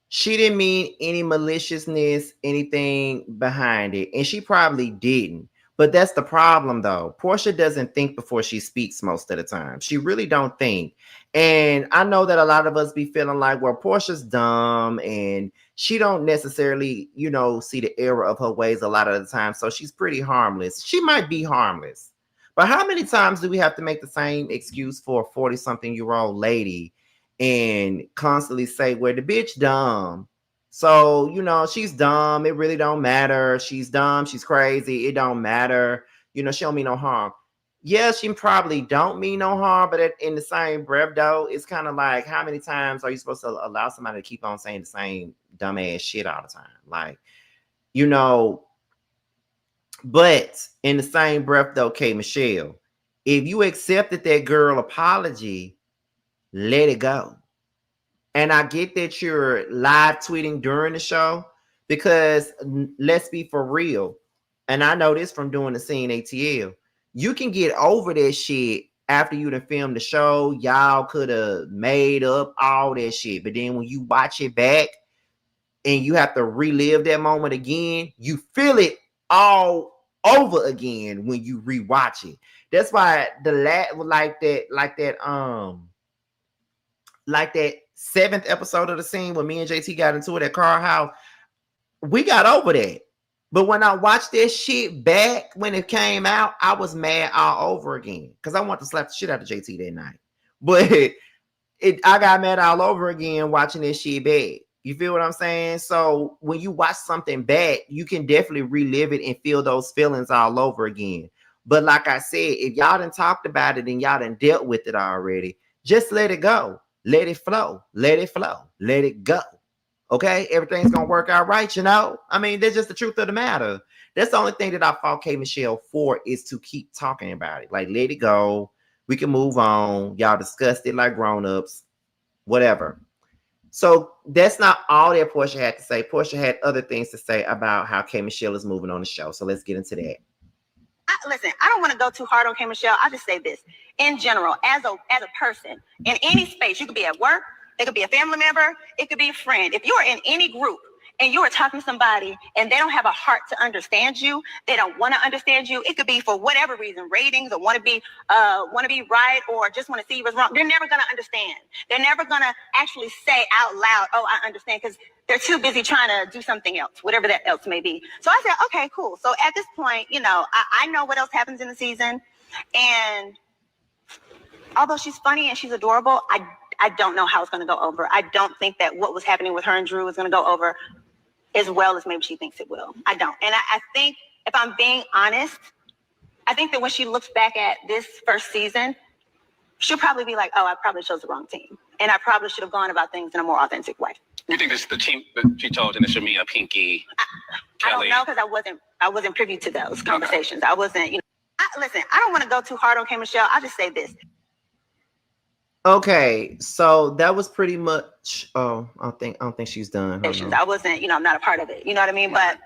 she didn't mean any maliciousness, anything behind it. And she probably didn't. But that's the problem, though. Porsha doesn't think before she speaks most of the time. She really don't think. And I know that a lot of us be feeling like, well, Portia's dumb and she don't necessarily, see the error of her ways a lot of the time. So she's pretty harmless. She might be harmless. But how many times do we have to make the same excuse for a 40-something-year-old lady and constantly say, well, the bitch dumb? So, she's dumb. It really don't matter. She's dumb. She's crazy. It don't matter. She don't mean no harm. Yeah, she probably don't mean no harm, but in the same breath, though, it's kind of like, how many times are you supposed to allow somebody to keep on saying the same dumbass shit all the time? Like, but in the same breath, though, K. Michelle, if you accepted that girl apology, let it go. And I get that you're live tweeting during the show because let's be for real. And I know this from doing the scene ATL. You can get over that shit after you done filmed the show. Y'all could have made up all that shit. But then when you watch it back and you have to relive that moment again, you feel it all over again when you rewatch it. That's why like that 7th episode of the scene when me and JT got into it at Carl House, we got over that. But when I watched that shit back when it came out, I was mad all over again because I wanted to slap the shit out of JT that night. But I got mad all over again watching this shit back. You feel what I'm saying? So when you watch something back, you can definitely relive it and feel those feelings all over again. But like I said, if y'all done talked about it and y'all done dealt with it already, just let it go. Let it flow. Let it flow. Let it go. Okay? Everything's going to work out right, I mean, that's just the truth of the matter. That's the only thing that I fought K. Michelle for is to keep talking about it. Like, let it go. We can move on. Y'all discussed it like grown-ups. Whatever. So that's not all that Porsha had to say. Porsha had other things to say about how K. Michelle is moving on the show. So let's get into that. Listen, I don't want to go too hard on K. Michelle. I'll just say this. In general, as a person, in any space, you could be at work, it could be a family member, it could be a friend. If you're in any group and you are talking to somebody and they don't have a heart to understand you, they don't want to understand you, it could be for whatever reason, ratings or want to be right or just want to see you as wrong, they're never going to understand. They're never going to actually say out loud, oh, I understand, because they're too busy trying to do something else, whatever that else may be. So I said, okay, cool. So at this point, I know what else happens in the season. And although she's funny and she's adorable, I don't know how it's going to go over. I don't think that what was happening with her and Drew is going to go over as well as maybe she thinks it will. I don't. And I think, if I'm being honest, I think that when she looks back at this first season, she'll probably be like, oh, I probably chose the wrong team. And I probably should have gone about things in a more authentic way. You think this is the team that she told in the Shamea, Pinky, I don't Kelli? know, because I wasn't privy to those conversations. I wasn't, listen, I don't want to go too hard on K. Michelle. I'll just say this. Okay, so that was pretty much. Oh, I don't think she's done. I wasn't, I'm not a part of it. You know what I mean? But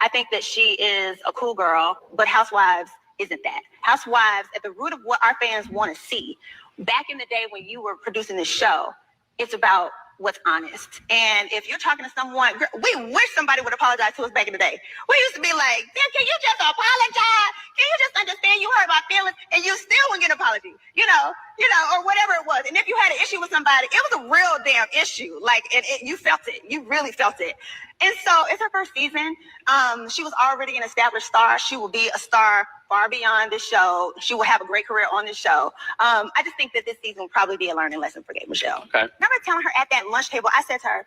I think that she is a cool girl, but Housewives isn't that. Housewives, at the root of what our fans want to see, back in the day when you were producing this show, it's about what's honest. And if you're talking to someone, we wish somebody would apologize to us back in the day. We used to be like, damn, can you just apologize? Can you just understand you hurt my feelings? And you still wouldn't get an apology, or whatever it was. And if you had an issue with somebody, it was a real damn issue. Like, you felt it. You really felt it. And so it's her first season. She was already an established star. She will be a star far beyond this show. She will have a great career on this show. I just think that this season will probably be a learning lesson for K. Michelle. Okay. Remember telling her at that lunch table, I said to her,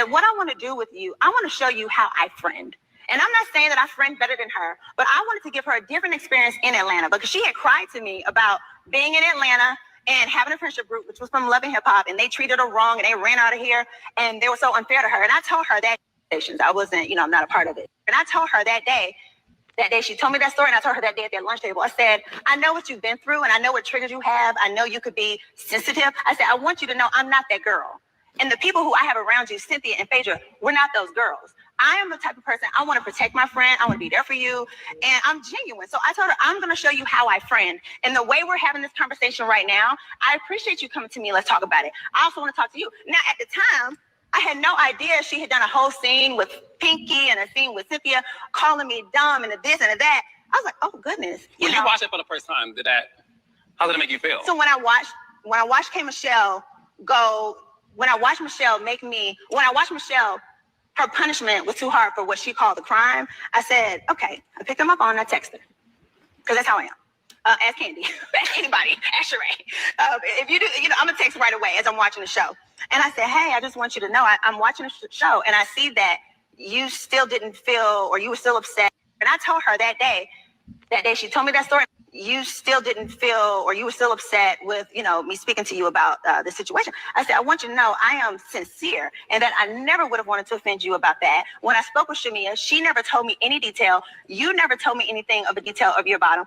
what I want to do with you, I want to show you how I friend. And I'm not saying that I friend better than her, but I wanted to give her a different experience in Atlanta, because she had cried to me about being in Atlanta and having a friendship group, which was from Love and Hip Hop, and they treated her wrong and they ran out of here and they were so unfair to her. And I told her that I wasn't, I'm not a part of it. And I told her that day, she told me that story, and I told her that day at that lunch table, I said, I know what you've been through and I know what triggers you have. I know you could be sensitive. I said, I want you to know I'm not that girl. And the people who I have around you, Cynthia and Phaedra, we're not those girls. I am the type of person, I want to protect my friend. I want to be there for you. And I'm genuine. So I told her, I'm going to show you how I friend. And the way we're having this conversation right now, I appreciate you coming to me. Let's talk about it. I also want to talk to you. Now, at the time, I had no idea she had done a whole scene with Pinky and a scene with Cynthia calling me dumb and a this and a that. I was like, oh goodness. When you watched it for the first time, how did it make you feel? So when I watched K. Michelle her punishment was too hard for what she called the crime, I said, okay. I picked them up on, I texted her. Because that's how I am. Ask Candy, ask anybody, ask Sheree. If you do, I'm gonna text right away as I'm watching the show. And I said, hey, I just want you to know I'm watching the show and I see that you still didn't feel, or you were still upset. And I told her that day she told me that story, you still didn't feel, or you were still upset with, me speaking to you about the situation. I said, I want you to know I am sincere and that I never would have wanted to offend you about that. When I spoke with Shamea, she never told me any detail. You never told me anything of the detail of your bottom.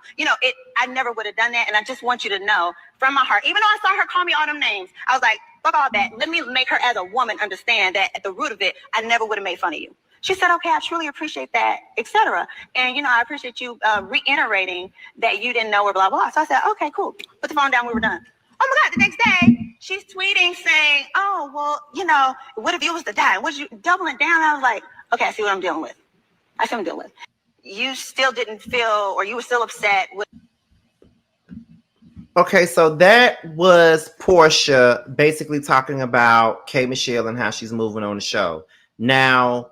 I never would have done that. And I just want you to know from my heart, even though I saw her call me all them names, I was like, fuck all that. Let me make her as a woman understand that at the root of it, I never would have made fun of you. She said, okay, I truly appreciate that, etc. And, I appreciate you reiterating that you didn't know her, blah, blah. So I said, okay, cool. Put the phone down. We were done. Oh, my God. The next day, she's tweeting saying, oh, well, what if you was to die? Was you doubling down? I was like, okay, I see what I'm dealing with. I see what I'm dealing with. You still didn't feel, or you were still upset with. Okay, so that was Porsha basically talking about K. Michelle and how she's moving on the show. Now,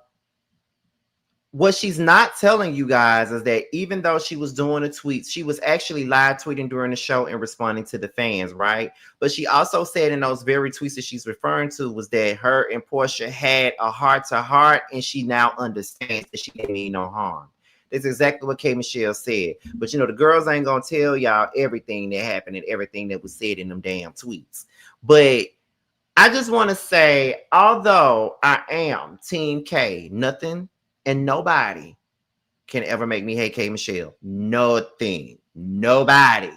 what she's not telling you guys is that even though she was doing the tweets, she was actually live tweeting during the show and responding to the fans, right? But she also said in those very tweets that she's referring to was that her and Porsha had a heart-to-heart, and she now understands that she didn't mean no harm. That's exactly what K. Michelle said. But the girls ain't gonna tell y'all everything that happened and everything that was said in them damn tweets. But I just want to say, although I am Team K, nothing and nobody can ever make me hate K. Michelle. Nothing. Nobody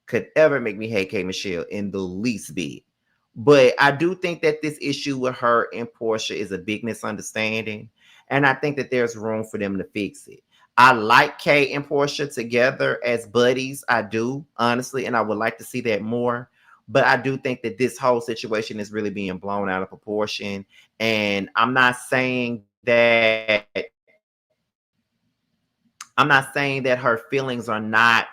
could ever make me hate K. Michelle in the least bit. But I do think that this issue with her and Porsha is a big misunderstanding. And I think that there's room for them to fix it. I like K and Porsha together as buddies. I do, honestly. And I would like to see that more. But I do think that this whole situation is really being blown out of proportion. And I'm not saying that her feelings are not,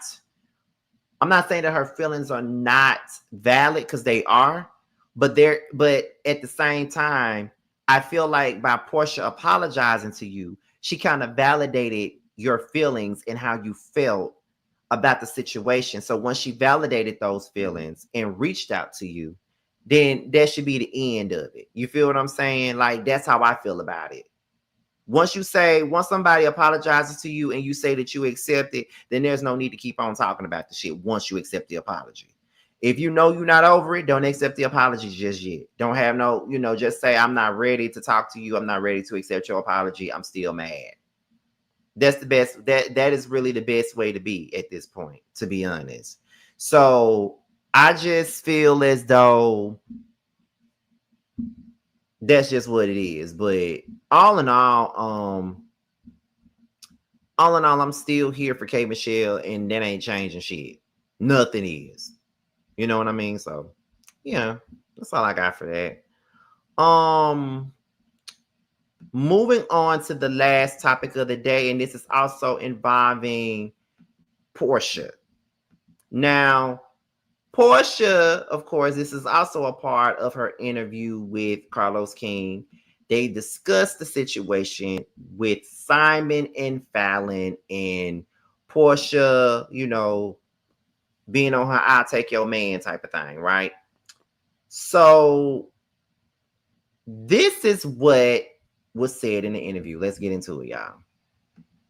I'm not saying that her feelings are not valid, because they are, but at the same time, I feel like by Porsha apologizing to you, she kind of validated your feelings and how you felt about the situation. So once she validated those feelings and reached out to you, then that should be the end of it. You feel what I'm saying? Like, that's how I feel about it. Once somebody apologizes to you and you say that you accept it, then there's no need to keep on talking about the shit once you accept the apology. If you know you're not over it, don't accept the apology just yet. Don't have no, just say, I'm not ready to talk to you. I'm not ready to accept your apology. I'm still mad. That's the best. That is really the best way to be at this point, to be honest. So I just feel as though that's just what it is. But all in all, I'm still here for K Michelle, and that ain't changing shit. Nothing is. You know what I mean? So yeah, that's all I got for that. Moving on to the last topic of the day, and this is also involving Porsha. Now, Porsha, of course, this is also a part of her interview with Carlos King. They discussed the situation with Simon and Falynn, and Porsha, being on her I'll take your man type of thing, right? So this is what was said in the interview. Let's get into it, y'all.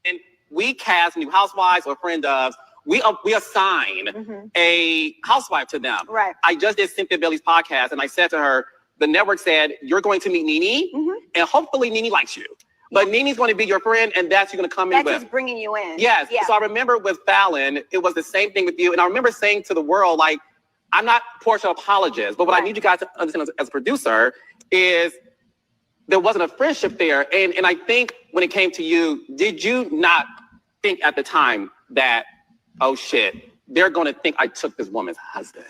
And we cast new housewives or friend of, we assign a housewife to them. Right. I just did Cynthia Bailey's podcast, and I said to her, the network said, you're going to meet Nene, and hopefully Nene likes you. But Nene's going to be your friend, and that's you're going to come in with. That's just bringing you in. Yes. Yeah. So I remember with Falynn, it was the same thing with you. And I remember saying to the world, like, I'm not Porsha apologist, but what I need you guys to understand as a producer is there wasn't a friendship there. And I think when it came to you, did you not think at the time that, oh shit, they're going to think I took this woman's husband?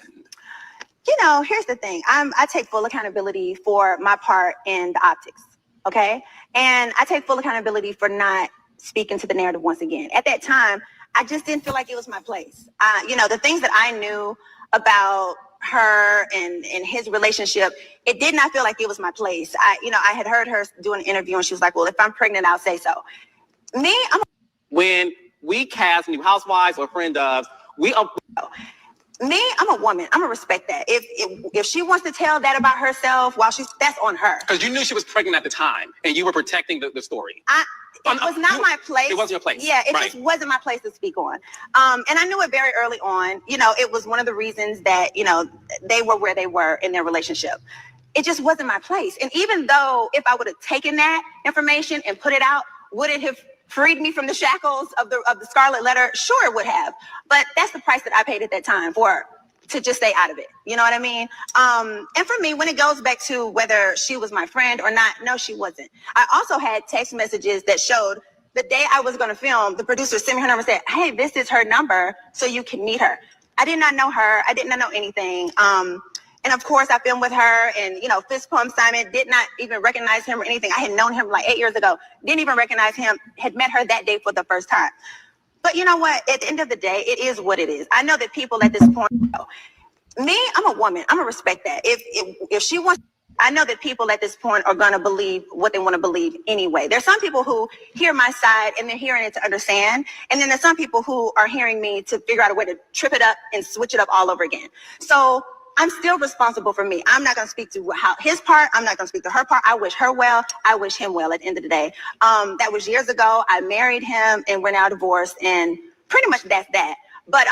Here's the thing. I take full accountability for my part in the optics. Okay. And I take full accountability for not speaking to the narrative once again. At that time, I just didn't feel like it was my place. The things that I knew about her and his relationship, it did not feel like it was my place. I had heard her do an interview and she was like, well, if I'm pregnant, I'll say so. When we cast new housewives or friend of, I'm a woman. I'm gonna respect that. If she wants to tell that about herself that's on her. Because you knew she was pregnant at the time and you were protecting the story. It was not my place. It wasn't your place. Yeah, it just wasn't my place to speak on. And I knew it very early on. It was one of the reasons that, they were where they were in their relationship. It just wasn't my place. And even though if I would have taken that information and put it out, would it have freed me from the shackles of the Scarlet Letter? Sure, it would have. But that's the price that I paid at that time to just stay out of it. You know what I mean? And for me, when it goes back to whether she was my friend or not, no, she wasn't. I also had text messages that showed the day I was going to film, the producer sent me her number and said, hey, this is her number so you can meet her. I did not know her. I did not know anything. And of course, I filmed with her and, fist pump Simon, did not even recognize him or anything. I had known him like 8 years ago, didn't even recognize him, had met her that day for the first time. But you know what? At the end of the day, it is what it is. I know that people at this point, I'm a woman. I'm going to respect that. If she wants, I know that people at this point are going to believe what they want to believe anyway. There's some people who hear my side and they're hearing it to understand. And then there's some people who are hearing me to figure out a way to trip it up and switch it up all over again. So I'm still responsible for me. I'm not going to speak to his part. I'm not going to speak to her part. I wish her well. I wish him well at the end of the day. That was years ago. I married him and we're now divorced. And pretty much that's that. But,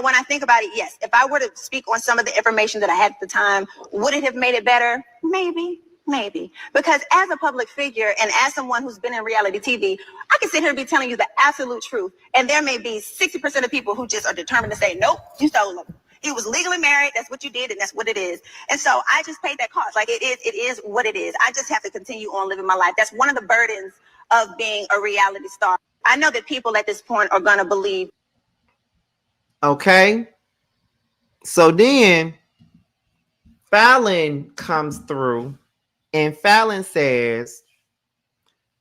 when I think about it, yes, if I were to speak on some of the information that I had at the time, would it have made it better? Maybe. Because as a public figure and as someone who's been in reality TV, I can sit here and be telling you the absolute truth. And there may be 60% of people who just are determined to say, nope, you stole him. He was legally married. That's what you did. And that's what it is. And so I just paid that cost. Like it is what it is. I just have to continue on living my life. That's one of the burdens of being a reality star. I know that people at this point are going to believe. Okay. So then Falynn comes through and Falynn says,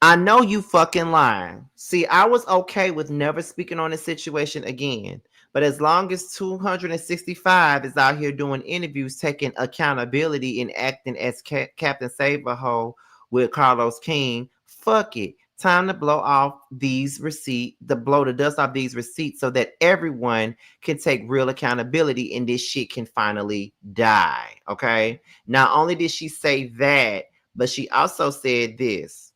I know you fucking lying. See, I was okay with never speaking on the situation again. But as long as 265 is out here doing interviews, taking accountability and acting as Captain Save-A-Ho with Carlos King, fuck it. Time to blow off these receipts, blow the dust off these receipts so that everyone can take real accountability and this shit can finally die. Okay. Not only did she say that, but she also said this.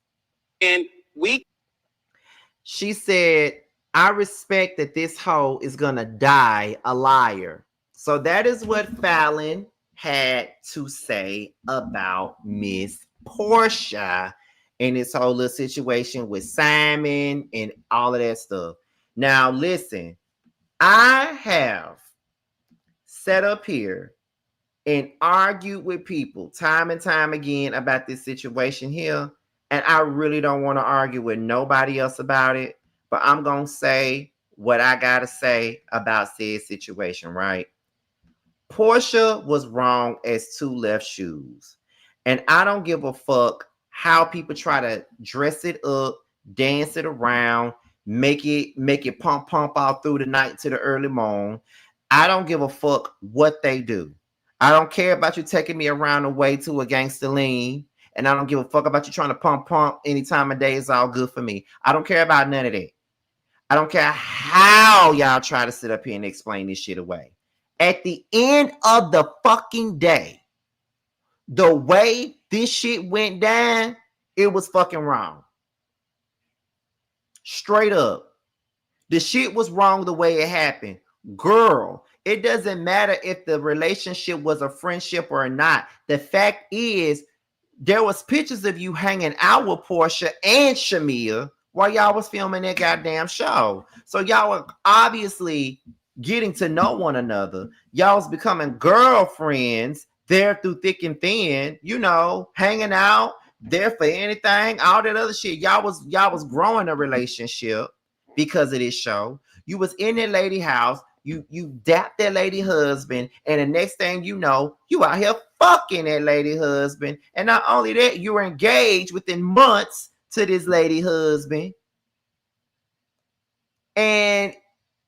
She said, I respect that this hoe is gonna die a liar. So that is what Falynn had to say about Miss Porsha and this whole little situation with Simon and all of that stuff. Now, listen, I have sat up here and argued with people time and time again about this situation here. And I really don't want to argue with nobody else about it. But I'm going to say what I got to say about said situation, right? Porsha was wrong as two left shoes. And I don't give a fuck how people try to dress it up, dance it around, make it pump all through the night to the early morning. I don't give a fuck what they do. I don't care about you taking me around the way to a gangster lean. And I don't give a fuck about you trying to pump any time of day. It's all good for me. I don't care about none of that. I don't care how y'all try to sit up here and explain this shit away. At the end of the fucking day, the way this shit went down, it was fucking wrong. Straight up. The shit was wrong the way it happened. Girl, it doesn't matter if the relationship was a friendship or not. The fact is, there was pictures of you hanging out with Porsha and Shamea while y'all was filming that goddamn show. So y'all were obviously getting to know one another. Y'all was becoming girlfriends there through thick and thin, you know, hanging out there for anything, all that other shit. Y'all was growing a relationship because of this show. You was in that lady house. You dapped that lady husband, and the next thing you know, you out here fucking that lady husband. And not only that, you were engaged within months to this lady husband. And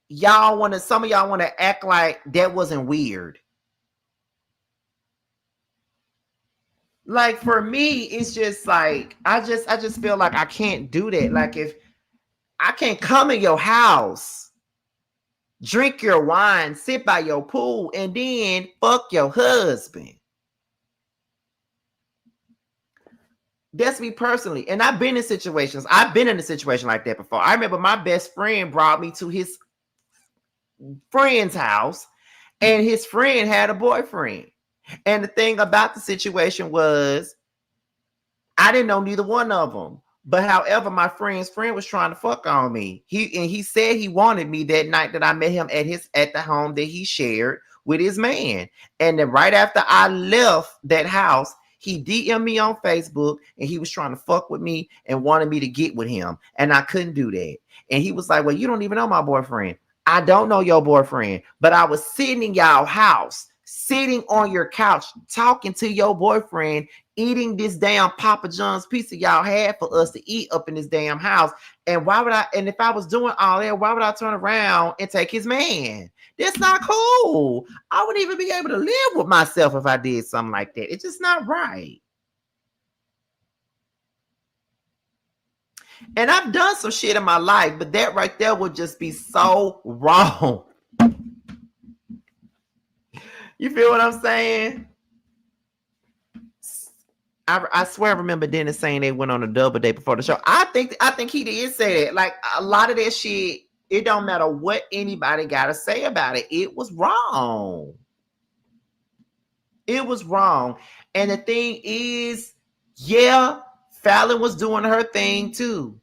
some of y'all want to act like that wasn't weird. Like, for me, it's just like, I just feel like I can't do that. Like, if I can't come in your house, drink your wine, sit by your pool, and then fuck your husband. That's me personally. And I've been in situations. I've been in a situation like that before. I remember my best friend brought me to his friend's house, and his friend had a boyfriend. And the thing about the situation was, I didn't know neither one of them. But however, my friend's friend was trying to fuck on me. He said he wanted me that night that I met him at the home that he shared with his man. And then right after I left that house, he DM'd me on Facebook, and he was trying to fuck with me and wanted me to get with him. And I couldn't do that. And he was like, well, you don't even know my boyfriend. I don't know your boyfriend, but I was sitting in y'all house, sitting on your couch, talking to your boyfriend, eating this damn Papa John's pizza y'all had for us to eat up in this damn house. And if I was doing all that, why would I turn around and take his man? That's not cool. I wouldn't even be able to live with myself if I did something like that. It's just not right. And I've done some shit in my life, but that right there would just be so wrong. You feel what I'm saying? I swear I remember Dennis saying they went on a double date before the show. I think he did say that. Like, a lot of that shit, it don't matter what anybody got to say about it. It was wrong. It was wrong. And the thing is, yeah, Falynn was doing her thing too.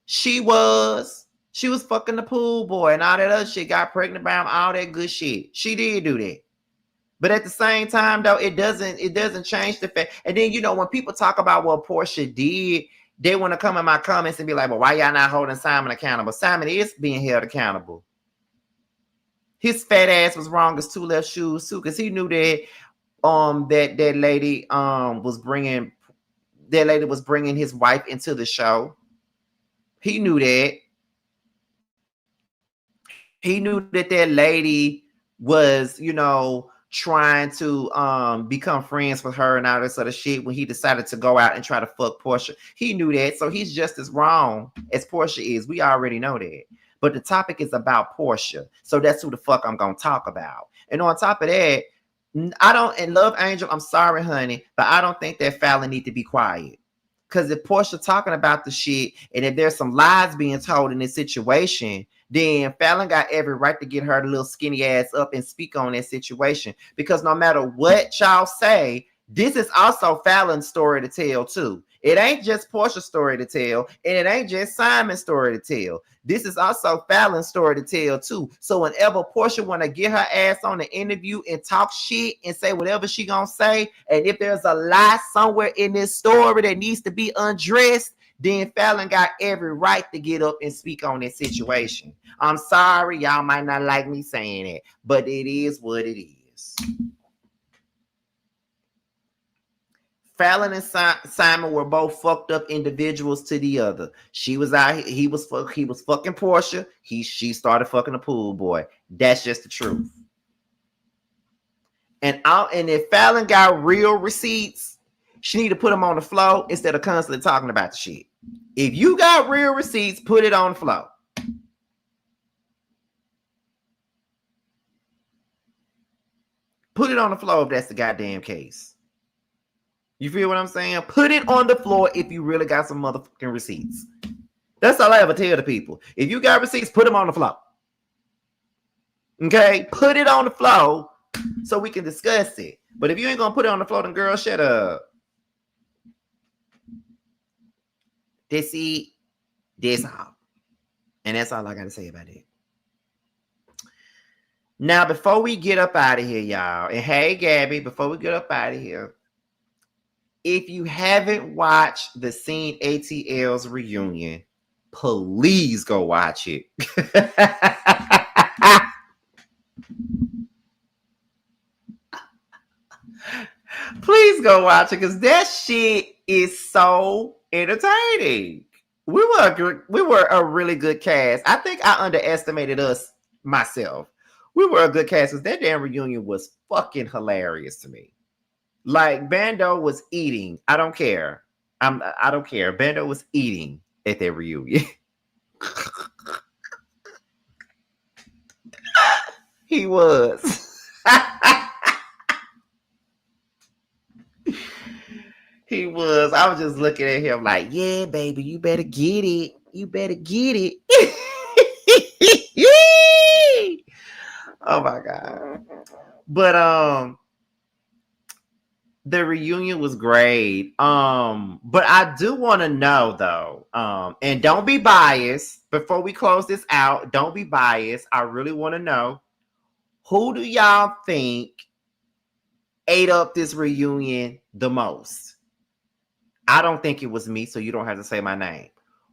She was fucking the pool boy and all that other shit, got pregnant by him, all that good shit. She did do that. But at the same time, though, it doesn't change the fact. And then, you know, when people talk about what Porsha did, they want to come in my comments and be like, well, why y'all not holding Simon accountable? Simon is being held accountable. His fat ass was wrong as two left shoes too, because he knew that that lady was bringing his wife into the show. He knew that. He knew that lady was, you know, trying to become friends with her and all this other shit when he decided to go out and try to fuck Porsha. He knew that. So he's just as wrong as Porsha is. We already know that. But the topic is about Porsha. So that's who the fuck I'm going to talk about. And on top of that, and Love Angel, I'm sorry, honey, but I don't think that Falynn need to be quiet. Because if Porsha talking about the shit, and if there's some lies being told in this situation, then Falynn got every right to get her little skinny ass up and speak on that situation. Because no matter what y'all say, this is also Falynn's story to tell too. It ain't just Porsha's story to tell, and it ain't just Simon's story to tell. This is also Falynn's story to tell too. So whenever Porsha want to get her ass on the interview and talk shit and say whatever she gonna say, and if there's a lie somewhere in this story that needs to be undressed, then Falynn got every right to get up and speak on this situation. I'm sorry, y'all might not like me saying it, but it is what it is. Falynn and Simon were both fucked up individuals to the other. She was out. He was fucking Porsha. She started fucking a pool boy. That's just the truth. And if Falynn got real receipts, she need to put them on the floor instead of constantly talking about the shit. If you got real receipts, put it on the floor. Put it on the floor if that's the goddamn case. You feel what I'm saying? Put it on the floor if you really got some motherfucking receipts. That's all I ever tell the people. If you got receipts, put them on the floor. Okay? Put it on the floor so we can discuss it. But if you ain't gonna put it on the floor, then girl, shut up. That's it. That's all. And that's all I gotta say about it. Now, before we get up out of here, y'all, and hey, Gabby, before we get up out of here, if you haven't watched the Scene ATL's reunion, please go watch it. Please go watch it because that shit is so entertaining. We were a really good cast. I think I underestimated us myself. We were a good cast because that damn reunion was fucking hilarious to me. Like Bando was eating. I don't care. I don't care. Bando was eating at that reunion. He was. He was. I was just looking at him like, yeah, baby, you better get it. You better get it. Oh my God. But the reunion was great. But I do want to know though, and don't be biased before we close this out. Don't be biased. I really want to know, who do y'all think ate up this reunion the most? I don't think it was me, so you don't have to say my name.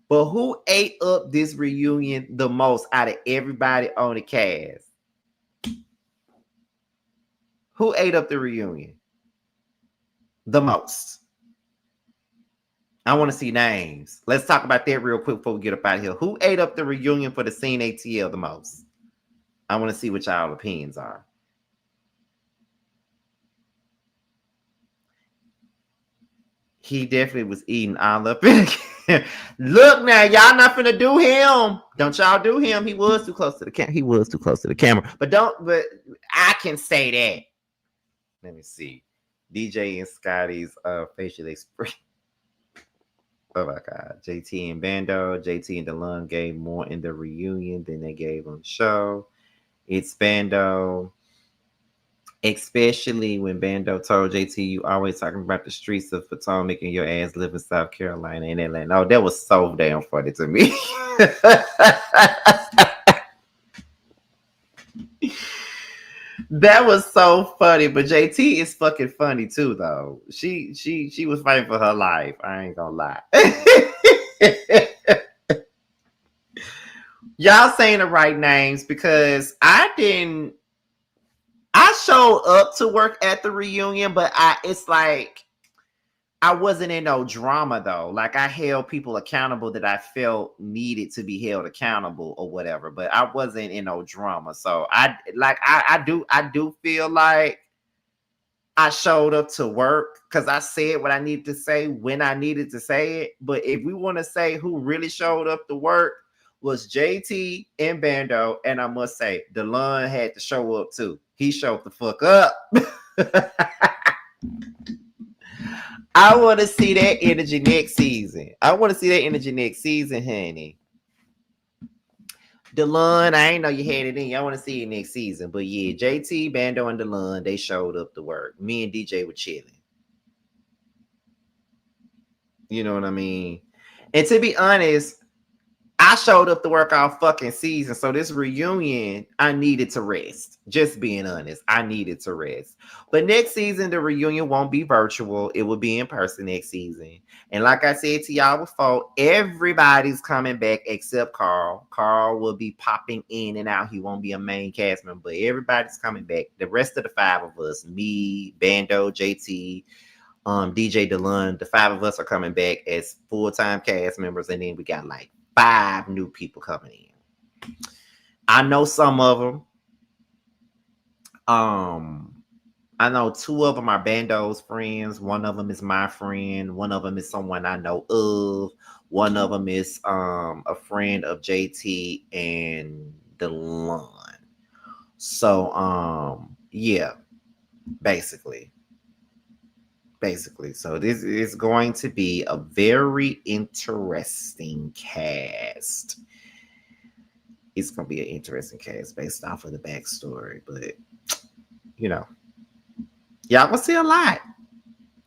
But who ate up this reunion the most out of everybody on the cast? Who ate up the reunion the most? I want to see names. Let's talk about that real quick before we get up out of here. Who ate up the reunion for the Scene ATL the most? I want to see what y'all opinions are. He definitely was eating all up in it. Look now, y'all not finna do him. Don't y'all do him. He was too close to the camera. He was too close to the camera. But I can say that. Let me see. DJ and Scotty's facial expression. Oh my God. JT and Bando. JT and DeLon gave more in the reunion than they gave on the show. It's Bando. Especially when Bando told JT, you always talking about the streets of Potomac and your ass live in South Carolina and Atlanta. Oh, that was so damn funny to me. That was so funny. But JT is fucking funny too, though. She was fighting for her life. I ain't gonna lie. Y'all saying the right names because I showed up to work at the reunion, but it's like I wasn't in no drama though. Like I held people accountable that I felt needed to be held accountable or whatever, but I wasn't in no drama. So I do feel like I showed up to work because I said what I needed to say when I needed to say it. But if we want to say who really showed up to work, was JT and Bando, and I must say DeLon had to show up too. He showed the fuck up. I want to see that energy next season. Honey. DeLon, I ain't know you had it in. I want to see it next season. But yeah, JT, Bando, and DeLon, they showed up to work. Me and DJ were chilling. You know what I mean? And to be honest, I showed up to work all fucking season. So this reunion, I needed to rest. Just being honest, I needed to rest. But next season, the reunion won't be virtual. It will be in person next season. And like I said to y'all before, everybody's coming back except Carl. Carl will be popping in and out. He won't be a main cast member, but everybody's coming back. The rest of the five of us, me, Bando, JT, DJ DeLon, the five of us are coming back as full-time cast members. And then we got like 5 new people coming in. I know some of them. I know 2 of them are Bando's friends. One of them is my friend. One of them is someone I know of. One of them is a friend of JT and DeLon. So yeah, basically. So this is going to be a very interesting cast. It's going to be an interesting cast based off of the backstory, but you know, y'all gonna see a lot.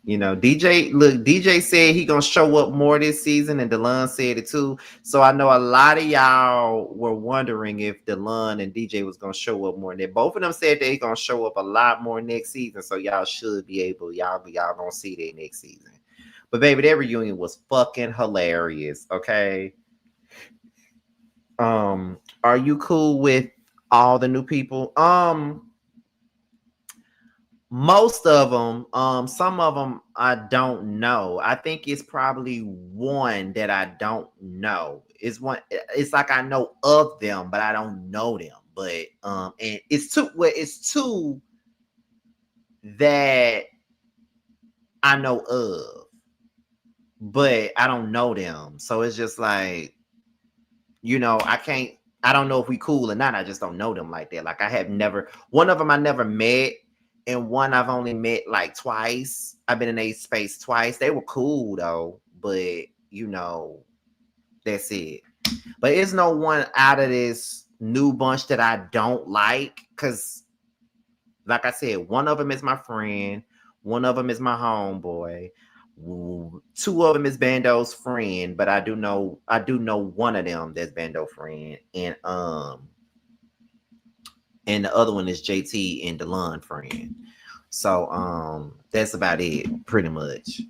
You know, DJ said he gonna show up more this season, and DeLon said it too. So I know a lot of y'all were wondering if DeLon and DJ was gonna show up more. And both of them said they gonna show up a lot more next season. So y'all should be able, y'all gonna see that next season. But baby, that reunion was fucking hilarious. Okay. Are you cool with all the new people? Most of them, some of them I don't know. I think it's probably one that I don't know. It's like I know of them, but I don't know them. But and it's two that I know of, but I don't know them. So it's just like, you know, I don't know if we cool or not. I just don't know them like that. Like one of them I never met. And one I've only met like twice. I've been in a space twice. They were cool though, but you know, that's it. But it's no one out of this new bunch that I don't like. Cause like I said, one of them is my friend, one of them is my homeboy, 2 of them is Bando's friend, but I do know one of them that's Bando's friend, and the other one is JT and DeLon friend. So that's about it, pretty much.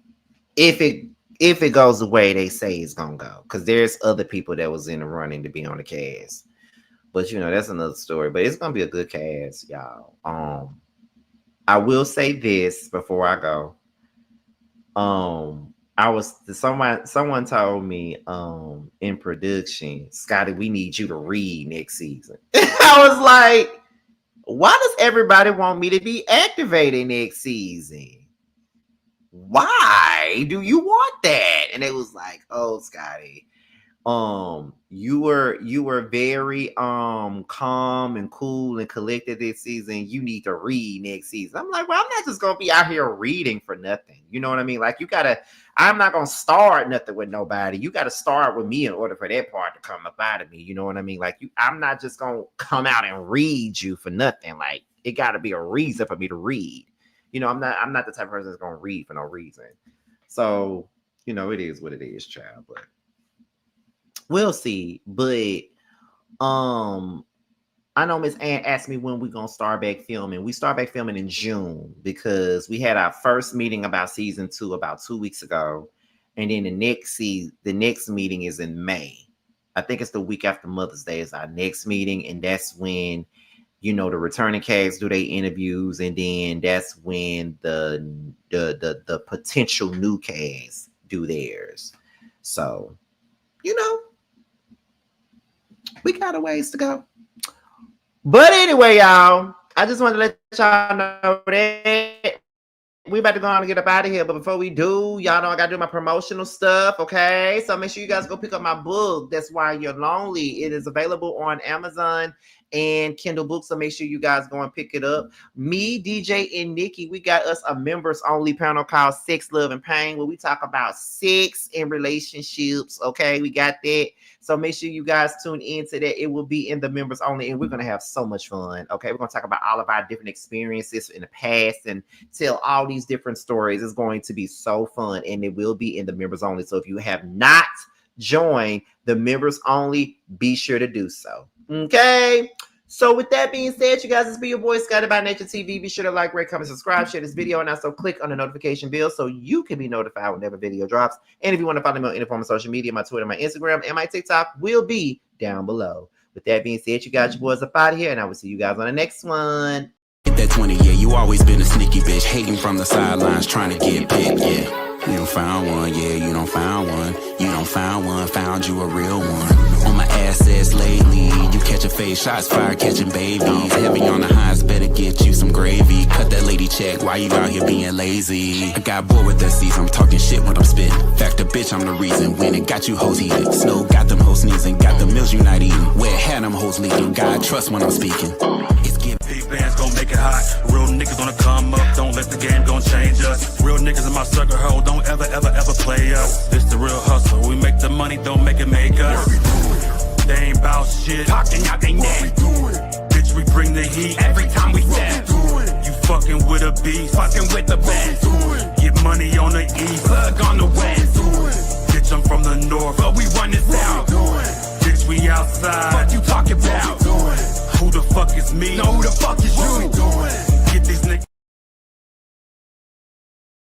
If it goes the way they say it's gonna go, because there's other people that was in the running to be on the cast. But you know, that's another story. But it's gonna be a good cast, y'all. I will say this before I go. Someone told me in production, Scotty, we need you to read next season. I was like, why does everybody want me to be activated next season? Why do you want that? And it was like, oh, Scotty, you were very calm and cool and collected this season. You need to read next season. I'm like, well, I'm not just gonna be out here reading for nothing. You know what I mean? Like, I'm not gonna start nothing with nobody. You gotta start with me in order for that part to come up out of me. You know what I mean? Like, I'm not just gonna come out and read you for nothing. Like, it gotta be a reason for me to read. You know, I'm not the type of person that's gonna read for no reason. So, you know, it is what it is, child. But we'll see. But I know Miss Ann asked me when we're gonna start back filming. We start back filming in June because we had our first meeting about season 2 about 2 weeks ago, and then the next meeting is in May. I think it's the week after Mother's Day is our next meeting, and that's when, you know, the returning cast do their interviews, and then that's when the potential new cast do theirs. So, you know, we got a ways to go. But anyway, y'all, I just wanted to let y'all know that we about to go on and get up out of here. But before we do, y'all know I got to do my promotional stuff, okay? So make sure you guys go pick up my book, That's Why You're Lonely. It is available on Amazon and Kindle Books, so make sure you guys go and pick it up. Me, DJ, and Nikki, we got us a members-only panel called Sex, Love, and Pain, where we talk about sex and relationships, okay? We got that. So make sure you guys tune into that. It will be in the members only, and we're going to have so much fun. Okay, we're going to talk about all of our different experiences in the past and tell all these different stories. It's going to be so fun, and it will be in the members only. So if you have not joined the members only, be sure to do so. Okay. So with that being said, you guys, it's be your boy Scotty by Nature TV. Be sure to like, rate, comment, subscribe, share this video, and also click on the notification bell so you can be notified whenever video drops. And if you want to follow me on any form of social media, my Twitter, my Instagram, and my TikTok will be down below. With that being said, you guys, your boys up out of here, and I will see you guys on the next one. Get that 20, yeah, you always been a sneaky bitch, hating from the sidelines, trying to get picked, yeah. You don't found one, yeah, you don't found one. You don't found one, found you a real one. On my assets lately, you catch a face, shots fired, catching babies. Heavy on the highs, better get you some gravy. Cut that lady check, why you out here being lazy? I got bored with that season, I'm talking shit when I'm spitting. Fact the bitch, I'm the reason, when it got you hoes heated. Snow got them hoes sneezing, got the meals you not eating. Where had them hoes leaking, God trust when I'm speaking. It's getting big bands gon' make it hot. Real niggas gonna come up, don't let the game gon' change us. Real niggas in my circle, ho, don't ever play us. This the real hustle, we make the money, don't make it make us. They ain't bout shit, talking out they neck. Bitch, we bring the heat every time we step. You fucking with a beast, fucking with the best. Get money on the east, plug on the west. Bitch, I'm from the north, but we run this out. Bitch, we outside, what you talking about? Who the fuck is me? No, who the fuck is you?